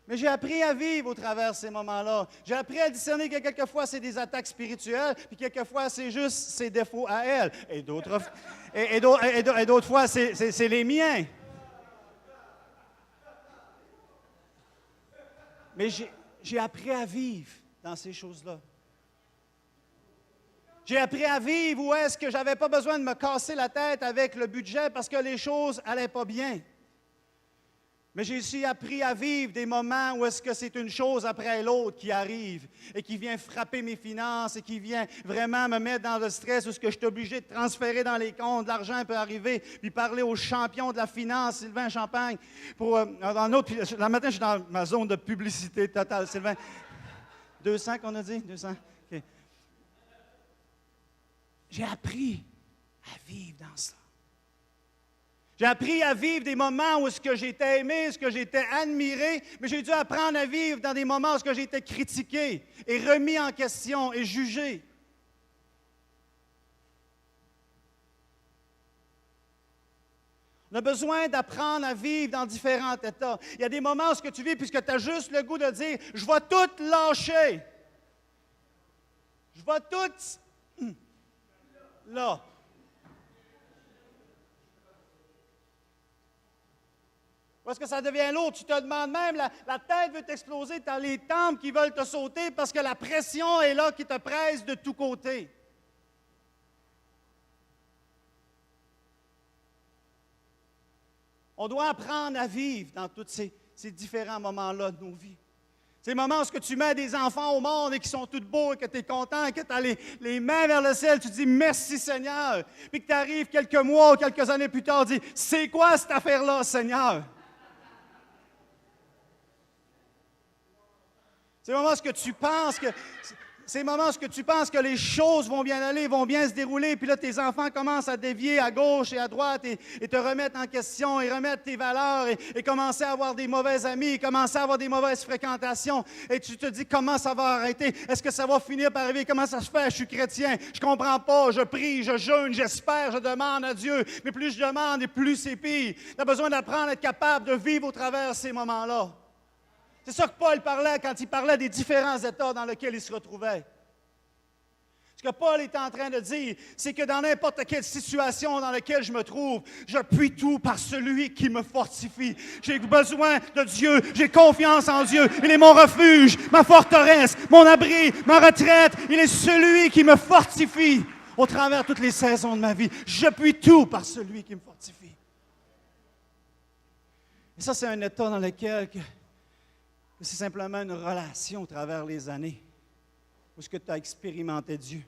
Mais j'ai appris à vivre au travers de ces moments-là. J'ai appris à discerner que quelquefois, c'est des attaques spirituelles, puis quelquefois, c'est juste ses défauts à elle. Et d'autres fois, c'est les miens. Mais j'ai appris à vivre dans ces choses-là. J'ai appris à vivre où est-ce que je n'avais pas besoin de me casser la tête avec le budget parce que les choses n'allaient pas bien. Mais j'ai aussi appris à vivre des moments où est-ce que c'est une chose après l'autre qui arrive et qui vient frapper mes finances et qui vient vraiment me mettre dans le stress où est-ce que je suis obligé de transférer dans les comptes. L'argent peut arriver, puis parler au champion de la finance, Sylvain Champagne. La matin, je suis dans ma zone de publicité totale. Sylvain, 200 qu'on a dit? 200? OK. J'ai appris à vivre dans ça. J'ai appris à vivre des moments où j'étais aimé, où j'étais admiré, mais j'ai dû apprendre à vivre dans des moments où j'étais critiqué et remis en question et jugé. On a besoin d'apprendre à vivre dans différents états. Il y a des moments où tu vis puisque tu as juste le goût de dire « Je vais tout lâcher. Je vais tout... là. » Parce que ça devient lourd, tu te demandes même, la tête veut t'exploser, tu as les tempes qui veulent te sauter parce que la pression est là qui te presse de tous côtés. On doit apprendre à vivre dans tous ces différents moments-là de nos vies. Ces moments où tu mets des enfants au monde et qui sont tous beaux et que tu es content et que tu as les mains vers le ciel, tu dis « Merci Seigneur ». Puis que tu arrives quelques mois ou quelques années plus tard, tu dis « C'est quoi cette affaire-là, Seigneur ». Ces moments où tu penses que... Ces moments où tu penses que les choses vont bien aller, vont bien se dérouler, puis là, tes enfants commencent à dévier à gauche et à droite et te remettre en question et remettre tes valeurs et commencer à avoir des mauvais amis, et commencer à avoir des mauvaises fréquentations. Et tu te dis, comment ça va arrêter? Est-ce que ça va finir par arriver? Comment ça se fait? Je suis chrétien, je ne comprends pas, je prie, je jeûne, j'espère, je demande à Dieu. Mais plus je demande et plus c'est pire. Tu as besoin d'apprendre à être capable de vivre au travers de ces moments-là. C'est ça que Paul parlait quand il parlait des différents états dans lesquels il se retrouvait. Ce que Paul est en train de dire, c'est que dans n'importe quelle situation dans laquelle je me trouve, je puis tout par celui qui me fortifie. J'ai besoin de Dieu, j'ai confiance en Dieu. Il est mon refuge, ma forteresse, mon abri, ma retraite. Il est celui qui me fortifie au travers de toutes les saisons de ma vie. Je puis tout par celui qui me fortifie. Et ça, c'est un état dans lequel... c'est simplement une relation au travers les années, où ce que tu as expérimenté Dieu,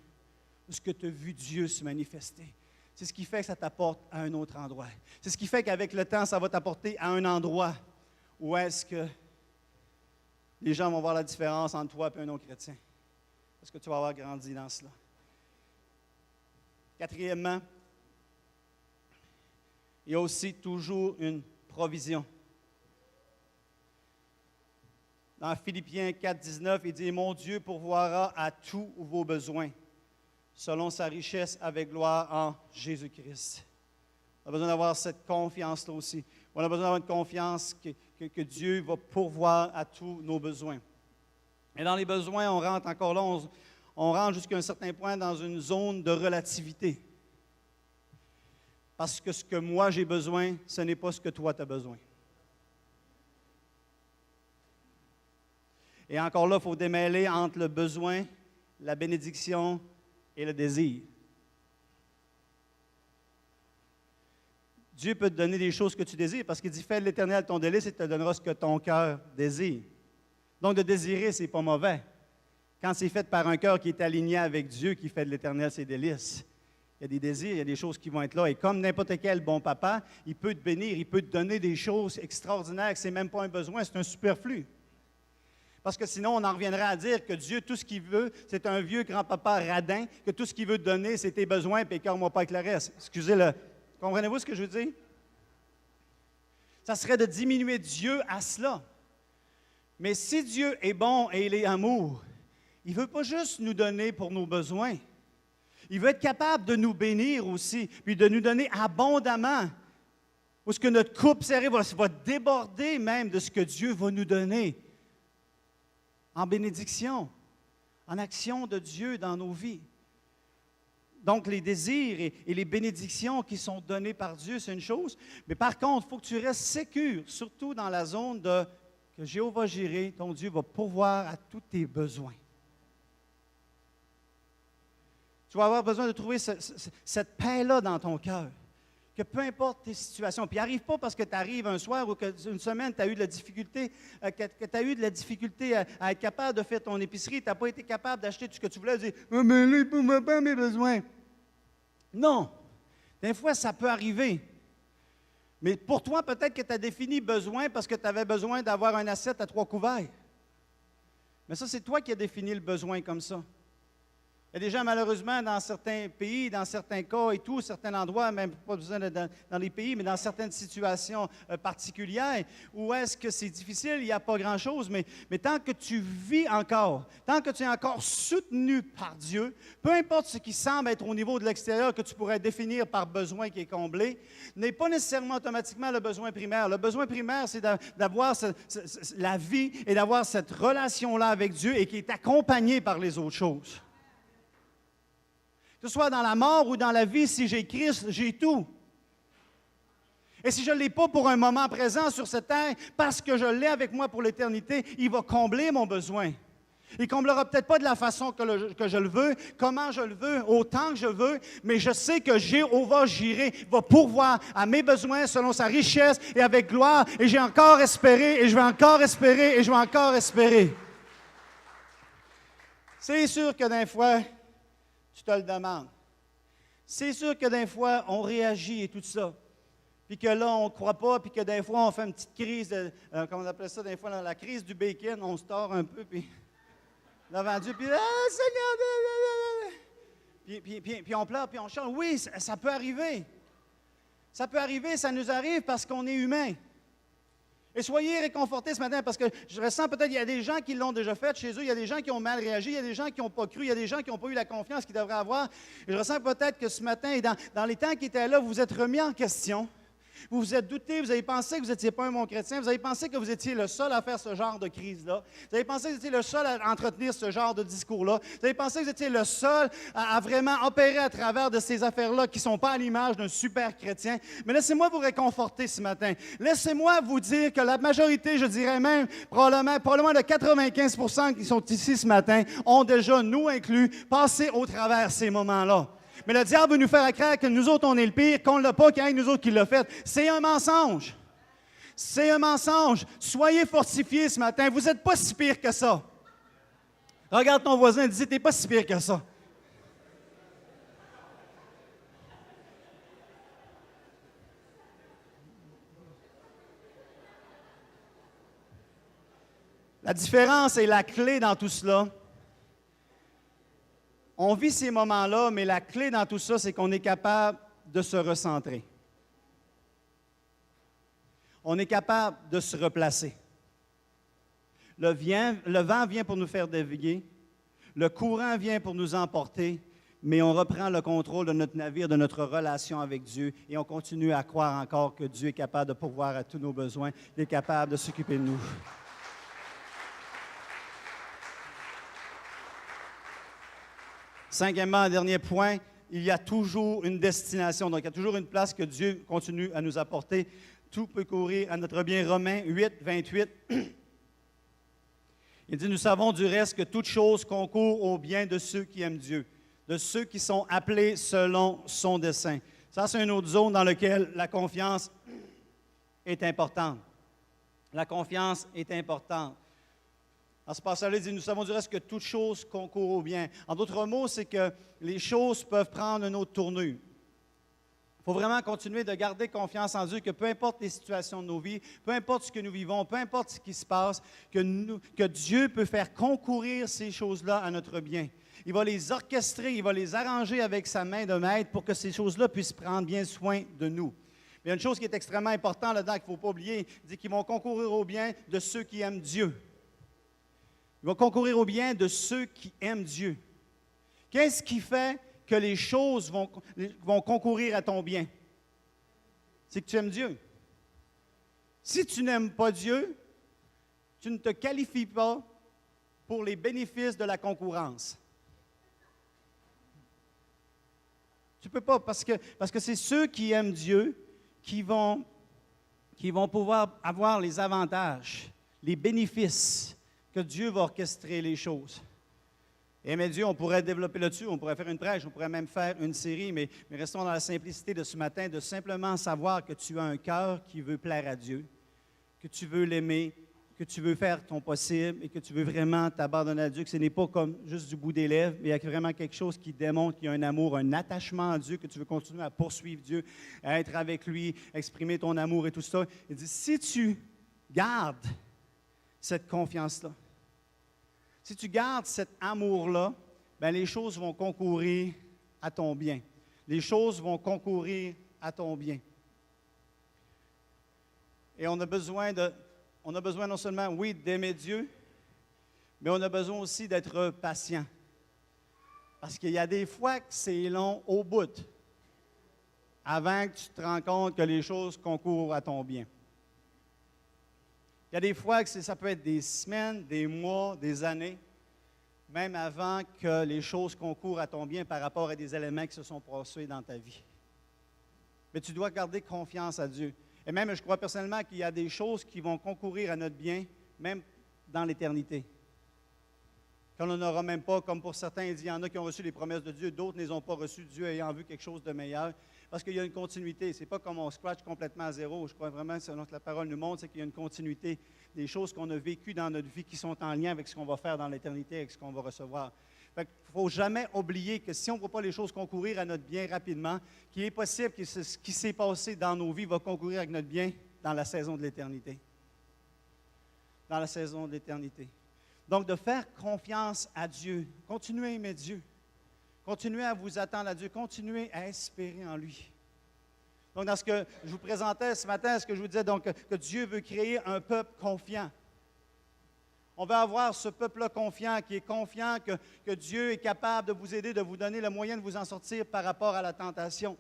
où ce que tu as vu Dieu se manifester. C'est ce qui fait que ça t'apporte à un autre endroit. C'est ce qui fait qu'avec le temps, ça va t'apporter à un endroit où est-ce que les gens vont voir la différence entre toi et un autre chrétien. Parce que tu vas avoir grandi dans cela. Quatrièmement, il y a aussi toujours une provision. Dans Philippiens 4, 19, il dit « Mon Dieu pourvoira à tous vos besoins, selon sa richesse avec gloire en Jésus-Christ. » On a besoin d'avoir cette confiance-là aussi. On a besoin d'avoir une confiance que Dieu va pourvoir à tous nos besoins. Et dans les besoins, on rentre encore là, on rentre jusqu'à un certain point dans une zone de relativité. Parce que ce que moi j'ai besoin, ce n'est pas ce que toi tu as besoin. Et encore là, il faut démêler entre le besoin, la bénédiction et le désir. Dieu peut te donner des choses que tu désires parce qu'il dit « Fais de l'Éternel ton délice et te donnera ce que ton cœur désire. » Donc, de désirer, ce n'est pas mauvais. Quand c'est fait par un cœur qui est aligné avec Dieu, qui fait de l'Éternel ses délices, il y a des désirs, il y a des choses qui vont être là. Et comme n'importe quel bon papa, il peut te bénir, il peut te donner des choses extraordinaires, que ce n'est même pas un besoin, c'est un superflu. Parce que sinon, on en reviendrait à dire que Dieu, tout ce qu'il veut, c'est un vieux grand-papa radin, que tout ce qu'il veut te donner, c'est tes besoins, puis écarte-moi pas avec le reste. Excusez-le. Comprenez-vous ce que je veux dire? Ça serait de diminuer Dieu à cela. Mais si Dieu est bon et il est amour, il ne veut pas juste nous donner pour nos besoins. Il veut être capable de nous bénir aussi, puis de nous donner abondamment. Où ce que notre coupe serrée va déborder même de ce que Dieu va nous donner. En bénédiction, en action de Dieu dans nos vies. Donc, les désirs et les bénédictions qui sont données par Dieu, c'est une chose. Mais par contre, il faut que tu restes sécure, surtout dans la zone de que Jéhovah Jireh, ton Dieu, va pourvoir à tous tes besoins. Tu vas avoir besoin de trouver cette paix-là dans ton cœur. Que peu importe tes situations, puis n'arrive pas parce que tu arrives un soir ou qu'une semaine, tu as eu de la difficulté, que tu as eu de la difficulté à être capable de faire ton épicerie, tu n'as pas été capable d'acheter tout ce que tu voulais, dire « Oh, mais là, il ne m'a pas mes besoins. » Non. Des fois, ça peut arriver. Mais pour toi, peut-être que tu as défini besoin parce que tu avais besoin d'avoir un assiette à 3 couverts. Mais ça, c'est toi qui as défini le besoin comme ça. Il y a des gens, malheureusement, dans certains pays, dans certains cas et tout, certains endroits, même pas besoin dans les pays, mais dans certaines situations particulières, où est-ce que c'est difficile, il n'y a pas grand-chose, mais tant que tu vis encore, tant que tu es encore soutenu par Dieu, peu importe ce qui semble être au niveau de l'extérieur que tu pourrais définir par besoin qui est comblé, n'est pas nécessairement automatiquement le besoin primaire. Le besoin primaire, c'est d'avoir la vie et d'avoir cette relation-là avec Dieu et qui est accompagnée par les autres choses. Que ce soit dans la mort ou dans la vie, si j'ai Christ, j'ai tout. Et si je ne l'ai pas pour un moment présent sur cette terre, parce que je l'ai avec moi pour l'éternité, il va combler mon besoin. Il ne comblera peut-être pas de la façon que je le veux, comment je le veux, autant que je veux, mais je sais que Jéhovah Jireh va pourvoir à mes besoins selon sa richesse et avec gloire. Et j'ai encore espéré, et je vais encore espérer, et je vais encore espérer. C'est sûr que des fois, tu te le demandes. C'est sûr que des fois, on réagit et tout ça. Puis que là, on ne croit pas, puis que des fois, on fait une petite crise, comment on appelle ça, des fois, la crise du bacon, on se tord un peu, puis devant Dieu, puis Seigneur, puis on pleure, puis on chante. Oui, ça peut arriver. Ça peut arriver, ça nous arrive parce qu'on est humain. Et soyez réconfortés ce matin parce que je ressens peut-être qu'il y a des gens qui l'ont déjà fait chez eux, il y a des gens qui ont mal réagi, il y a des gens qui n'ont pas cru, il y a des gens qui n'ont pas eu la confiance qu'ils devraient avoir. Et je ressens peut-être que ce matin, et dans les temps qui étaient là, vous vous êtes remis en question. Vous vous êtes douté, vous avez pensé que vous n'étiez pas un bon chrétien, vous avez pensé que vous étiez le seul à faire ce genre de crise-là, vous avez pensé que vous étiez le seul à entretenir ce genre de discours-là, vous avez pensé que vous étiez le seul à vraiment opérer à travers de ces affaires-là qui ne sont pas à l'image d'un super chrétien. Mais laissez-moi vous réconforter ce matin. Laissez-moi vous dire que la majorité, je dirais même, probablement de 95 % qui sont ici ce matin, ont déjà, nous inclus, passé au travers ces moments-là. Mais le diable veut nous faire croire que nous autres, on est le pire, qu'on ne l'a pas, qu'il y a nous autres qui l'a fait. C'est un mensonge. C'est un mensonge. Soyez fortifiés ce matin. Vous n'êtes pas si pire que ça. Regarde ton voisin et dis, t'es pas si pire que ça. La différence et la clé dans tout cela, on vit ces moments-là, mais la clé dans tout ça, c'est qu'on est capable de se recentrer. On est capable de se replacer. Le vent vient pour nous faire dévier, le courant vient pour nous emporter, mais on reprend le contrôle de notre navire, de notre relation avec Dieu, et on continue à croire encore que Dieu est capable de pourvoir à tous nos besoins, il est capable de s'occuper de nous. Cinquièmement, dernier point, il y a toujours une destination. Donc, il y a toujours une place que Dieu continue à nous apporter. Tout peut courir à notre bien. Romains 8, 28. Il dit, nous savons du reste que toute chose concourt au bien de ceux qui aiment Dieu, de ceux qui sont appelés selon son dessein. Ça, c'est une autre zone dans laquelle la confiance est importante. La confiance est importante. Dans ce passage-là, il dit, nous savons du reste que toute chose concourt au bien. En d'autres mots, c'est que les choses peuvent prendre une autre tournure. Il faut vraiment continuer de garder confiance en Dieu, que peu importe les situations de nos vies, peu importe ce que nous vivons, peu importe ce qui se passe, que Dieu peut faire concourir ces choses-là à notre bien. Il va les orchestrer, il va les arranger avec sa main de maître pour que ces choses-là puissent prendre bien soin de nous. Mais il y a une chose qui est extrêmement importante là-dedans qu'il ne faut pas oublier, il dit qu'ils vont concourir au bien de ceux qui aiment Dieu. Ils vont concourir au bien de ceux qui aiment Dieu. Qu'est-ce qui fait que les choses vont concourir à ton bien? C'est que tu aimes Dieu. Si tu n'aimes pas Dieu, tu ne te qualifies pas pour les bénéfices de la concurrence. Tu ne peux pas, parce que c'est ceux qui aiment Dieu qui vont pouvoir avoir les avantages, les bénéfices que Dieu va orchestrer les choses. Aimer Dieu, on pourrait développer là-dessus, on pourrait faire une prêche, on pourrait même faire une série, mais restons dans la simplicité de ce matin, de simplement savoir que tu as un cœur qui veut plaire à Dieu, que tu veux l'aimer, que tu veux faire ton possible et que tu veux vraiment t'abandonner à Dieu, que ce n'est pas comme juste du bout des lèvres, mais il y a vraiment quelque chose qui démontre qu'il y a un amour, un attachement à Dieu, que tu veux continuer à poursuivre Dieu, à être avec lui, exprimer ton amour et tout ça. Il dit, si tu gardes cette confiance-là, si tu gardes cet amour-là, bien, les choses vont concourir à ton bien. Les choses vont concourir à ton bien. Et on a besoin non seulement, oui, d'aimer Dieu, mais on a besoin aussi d'être patient. Parce qu'il y a des fois que c'est long au bout, avant que tu te rends compte que les choses concourent à ton bien. Il y a des fois que ça peut être des semaines, des mois, des années, même avant que les choses concourent à ton bien par rapport à des éléments qui se sont passés dans ta vie. Mais tu dois garder confiance à Dieu. Et même, je crois personnellement qu'il y a des choses qui vont concourir à notre bien, même dans l'éternité. Qu'on n'en aura même pas, comme pour certains, il y en a qui ont reçu les promesses de Dieu, d'autres ne les ont pas reçues, Dieu ayant vu quelque chose de meilleur. Parce qu'il y a une continuité. Ce n'est pas comme on scratch complètement à zéro. Je crois vraiment, selon ce que la parole nous montre, c'est qu'il y a une continuité des choses qu'on a vécues dans notre vie qui sont en lien avec ce qu'on va faire dans l'éternité, avec ce qu'on va recevoir. Il ne faut jamais oublier que si on ne voit pas les choses concourir à notre bien rapidement, qu'il est possible que ce qui s'est passé dans nos vies va concourir avec notre bien dans la saison de l'éternité. Dans la saison de l'éternité. Donc, de faire confiance à Dieu. Continuez à aimer Dieu. Continuez à vous attendre à Dieu. Continuez à espérer en lui. Donc, dans ce que je vous présentais ce matin, ce que je vous disais, donc, que Dieu veut créer un peuple confiant. On va avoir ce peuple-là confiant, qui est confiant que Dieu est capable de vous aider, de vous donner le moyen de vous en sortir par rapport à la tentation.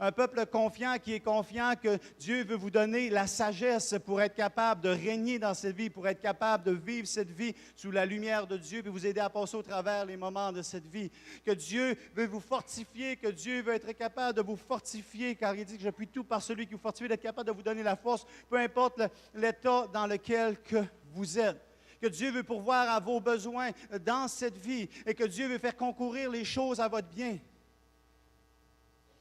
Un peuple confiant qui est confiant que Dieu veut vous donner la sagesse pour être capable de régner dans cette vie, pour être capable de vivre cette vie sous la lumière de Dieu, puis vous aider à passer au travers les moments de cette vie. Que Dieu veut vous fortifier, que Dieu veut être capable de vous fortifier, car il dit que je puis tout par celui qui vous fortifie, d'être capable de vous donner la force, peu importe l'état dans lequel que vous êtes. Que Dieu veut pourvoir à vos besoins dans cette vie et que Dieu veut faire concourir les choses à votre bien.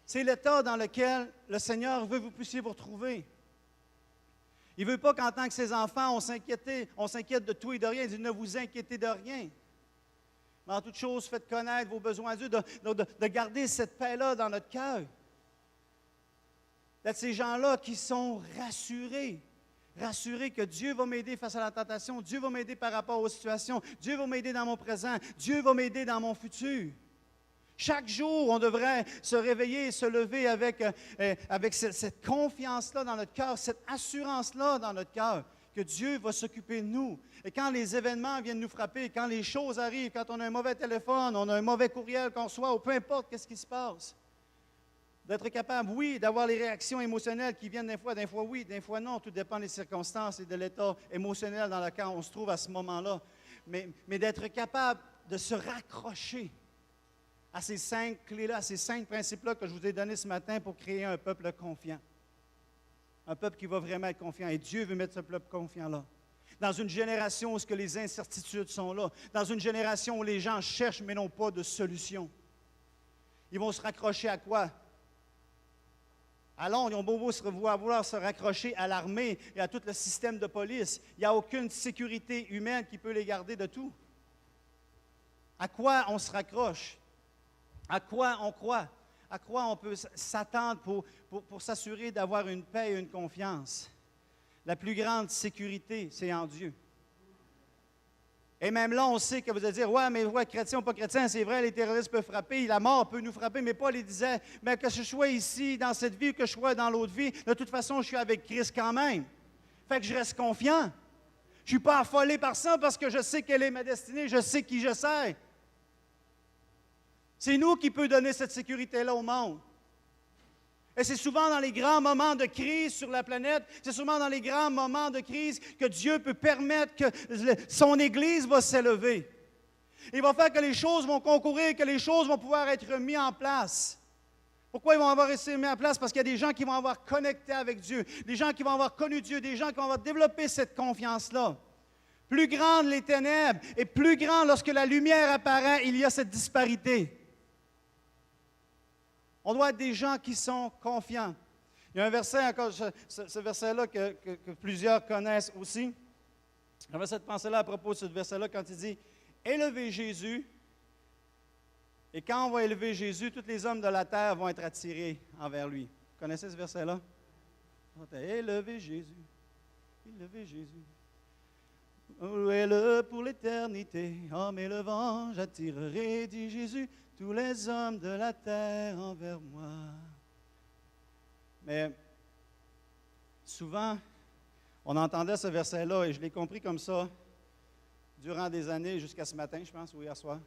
C'est l'état dans lequel le Seigneur veut que vous puissiez vous retrouver. Il ne veut pas qu'en tant que ses enfants, on s'inquiète de tout et de rien. Il dit, ne vous inquiétez de rien. Mais en toute chose, faites connaître vos besoins à Dieu, de garder cette paix-là dans notre cœur. D'être ces gens-là qui sont rassurés. Rassurés que Dieu va m'aider face à la tentation, Dieu va m'aider par rapport aux situations, Dieu va m'aider dans mon présent, Dieu va m'aider dans mon futur. Chaque jour, on devrait se réveiller et se lever avec cette confiance-là dans notre cœur, cette assurance-là dans notre cœur, que Dieu va s'occuper de nous. Et quand les événements viennent nous frapper, quand les choses arrivent, quand on a un mauvais téléphone, on a un mauvais courriel qu'on reçoit, ou peu importe qu'est-ce qui se passe, d'être capable, oui, d'avoir les réactions émotionnelles qui viennent des fois oui, des fois non, tout dépend des circonstances et de l'état émotionnel dans lequel on se trouve à ce moment-là, mais d'être capable de se raccrocher à ces 5 clés-là, à ces 5 principes-là que je vous ai donnés ce matin pour créer un peuple confiant. Un peuple qui va vraiment être confiant. Et Dieu veut mettre ce peuple confiant-là. Dans une génération où les incertitudes sont là. Dans une génération où les gens cherchent mais n'ont pas de solution. Ils vont se raccrocher à quoi? À Londres, ils ont beau vouloir se raccrocher à l'armée et à tout le système de police. Il n'y a aucune sécurité humaine qui peut les garder de tout. À quoi on se raccroche? À quoi on croit? À quoi on peut s'attendre pour s'assurer d'avoir une paix et une confiance? La plus grande sécurité, c'est en Dieu. Et même là, on sait que vous allez dire, ouais, mais ouais, chrétien ou pas chrétien, c'est vrai, les terroristes peuvent frapper, la mort peut nous frapper, mais Paul il disait, mais que je sois ici, dans cette vie, que je sois dans l'autre vie, de toute façon, je suis avec Christ quand même. Fait que je reste confiant. Je ne suis pas affolé par ça parce que je sais quelle est ma destinée, je sais qui je sers. C'est nous qui pouvons donner cette sécurité-là au monde. Et c'est souvent dans les grands moments de crise sur la planète, c'est souvent dans les grands moments de crise que Dieu peut permettre que son Église va s'élever. Il va faire que les choses vont concourir, que les choses vont pouvoir être mises en place. Pourquoi ils vont avoir été mis en place? Parce qu'il y a des gens qui vont avoir connecté avec Dieu, des gens qui vont avoir connu Dieu, des gens qui vont avoir développé cette confiance-là. Plus grandes les ténèbres et plus grand lorsque la lumière apparaît, il y a cette disparité. On doit être des gens qui sont confiants. Il y a un verset, encore, ce verset-là que plusieurs connaissent aussi. J'avais cette pensée-là à propos de ce verset-là quand il dit « Élevez Jésus ». Et quand on va élever Jésus, tous les hommes de la terre vont être attirés envers lui. Vous connaissez ce verset-là? Élevez Jésus. Élevez Jésus. louez-le pour l'éternité. Homme et le vent, j'attirerai, dit Jésus, tous les hommes de la terre envers moi. Mais souvent, on entendait ce verset-là et je l'ai compris comme ça durant des années, jusqu'à ce matin, je pense, ou hier soir.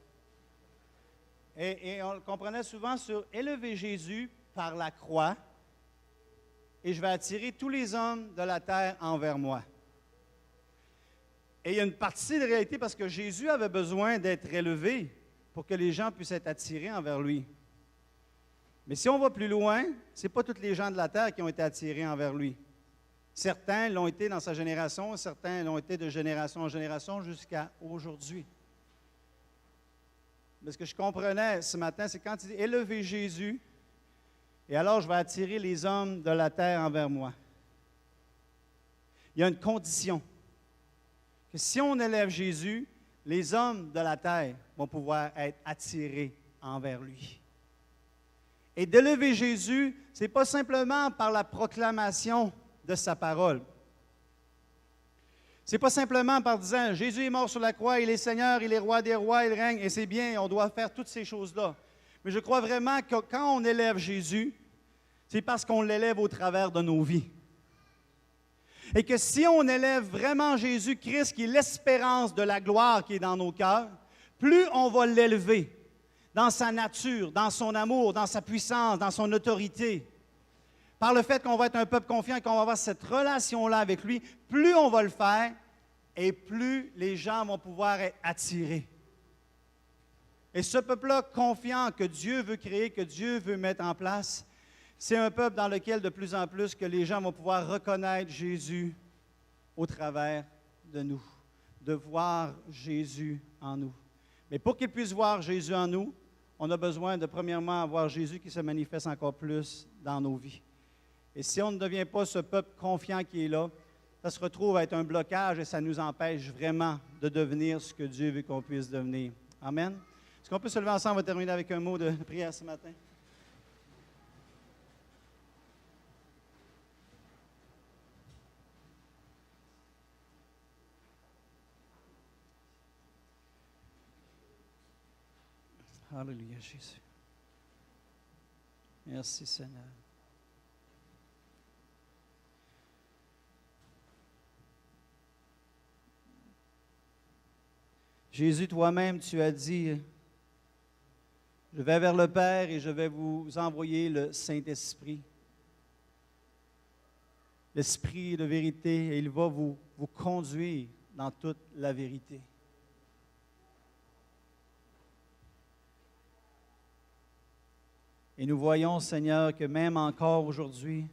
Et on le comprenait souvent sur élever Jésus par la croix et je vais attirer tous les hommes de la terre envers moi. Et il y a une partie de réalité parce que Jésus avait besoin d'être élevé pour que les gens puissent être attirés envers lui. Mais si on va plus loin, ce n'est pas tous les gens de la terre qui ont été attirés envers lui. Certains l'ont été dans sa génération, certains l'ont été de génération en génération jusqu'à aujourd'hui. Mais ce que je comprenais ce matin, c'est quand il dit « Élevez Jésus, et alors je vais attirer les hommes de la terre envers moi ». Il y a une condition, que si on élève Jésus, les hommes de la terre vont pouvoir être attirés envers lui. Et d'élever Jésus, ce n'est pas simplement par la proclamation de sa parole. Ce n'est pas simplement par disant « Jésus est mort sur la croix, il est Seigneur, il est roi des rois, il règne, et c'est bien, on doit faire toutes ces choses-là. » Mais je crois vraiment que quand on élève Jésus, c'est parce qu'on l'élève au travers de nos vies. Et que si on élève vraiment Jésus-Christ, qui est l'espérance de la gloire qui est dans nos cœurs, plus on va l'élever dans sa nature, dans son amour, dans sa puissance, dans son autorité, par le fait qu'on va être un peuple confiant et qu'on va avoir cette relation-là avec lui, plus on va le faire et plus les gens vont pouvoir être attirés. Et ce peuple-là confiant que Dieu veut créer, que Dieu veut mettre en place, c'est un peuple dans lequel de plus en plus que les gens vont pouvoir reconnaître Jésus au travers de nous, de voir Jésus en nous. Mais pour qu'ils puissent voir Jésus en nous, on a besoin de premièrement avoir Jésus qui se manifeste encore plus dans nos vies. Et si on ne devient pas ce peuple confiant qui est là, ça se retrouve à être un blocage et ça nous empêche vraiment de devenir ce que Dieu veut qu'on puisse devenir. Amen. Est-ce qu'on peut se lever ensemble? On va terminer avec un mot de prière ce matin. Alléluia, Jésus. Merci, Seigneur. Jésus, toi-même, tu as dit, je vais vers le Père et je vais vous envoyer le Saint-Esprit. L'Esprit de vérité, et il va vous conduire dans toute la vérité. Et nous voyons, Seigneur, que même encore aujourd'hui,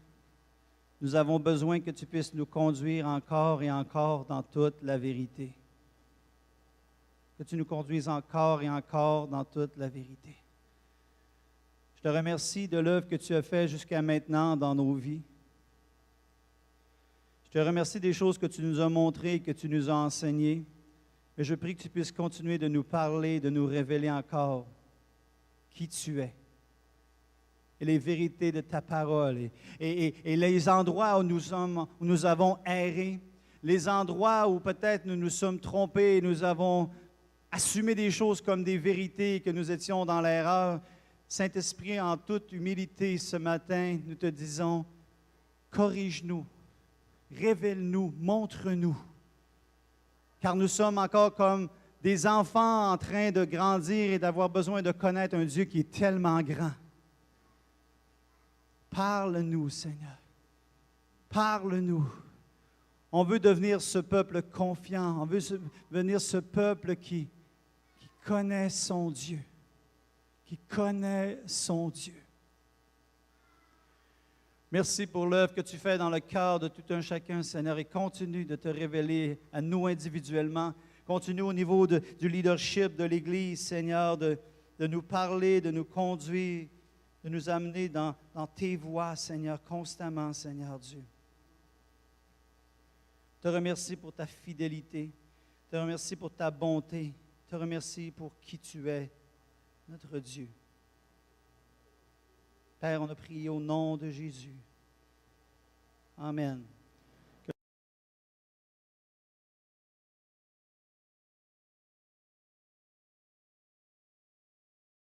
nous avons besoin que tu puisses nous conduire encore et encore dans toute la vérité. Que tu nous conduises encore et encore dans toute la vérité. Je te remercie de l'œuvre que tu as faite jusqu'à maintenant dans nos vies. Je te remercie des choses que tu nous as montrées et que tu nous as enseignées. Et je prie que tu puisses continuer de nous parler, de nous révéler encore qui tu es. Et les vérités de ta parole, et les endroits où nous avons erré, les endroits où peut-être nous nous sommes trompés et nous avons assumé des choses comme des vérités et que nous étions dans l'erreur. Saint-Esprit, en toute humilité ce matin, nous te disons, corrige-nous, révèle-nous, montre-nous, car nous sommes encore comme des enfants en train de grandir et d'avoir besoin de connaître un Dieu qui est tellement grand. Parle-nous, Seigneur. Parle-nous. On veut devenir ce peuple confiant. On veut devenir ce peuple qui connaît son Dieu. Qui connaît son Dieu. Merci pour l'œuvre que tu fais dans le cœur de tout un chacun, Seigneur, et continue de te révéler à nous individuellement. Continue au niveau du leadership de l'Église, Seigneur, de nous parler, de nous conduire, de nous amener dans tes voies, Seigneur, constamment, Seigneur Dieu. Je te remercie pour ta fidélité. Je te remercie pour ta bonté. Je te remercie pour qui tu es, notre Dieu. Père, on a prié au nom de Jésus. Amen.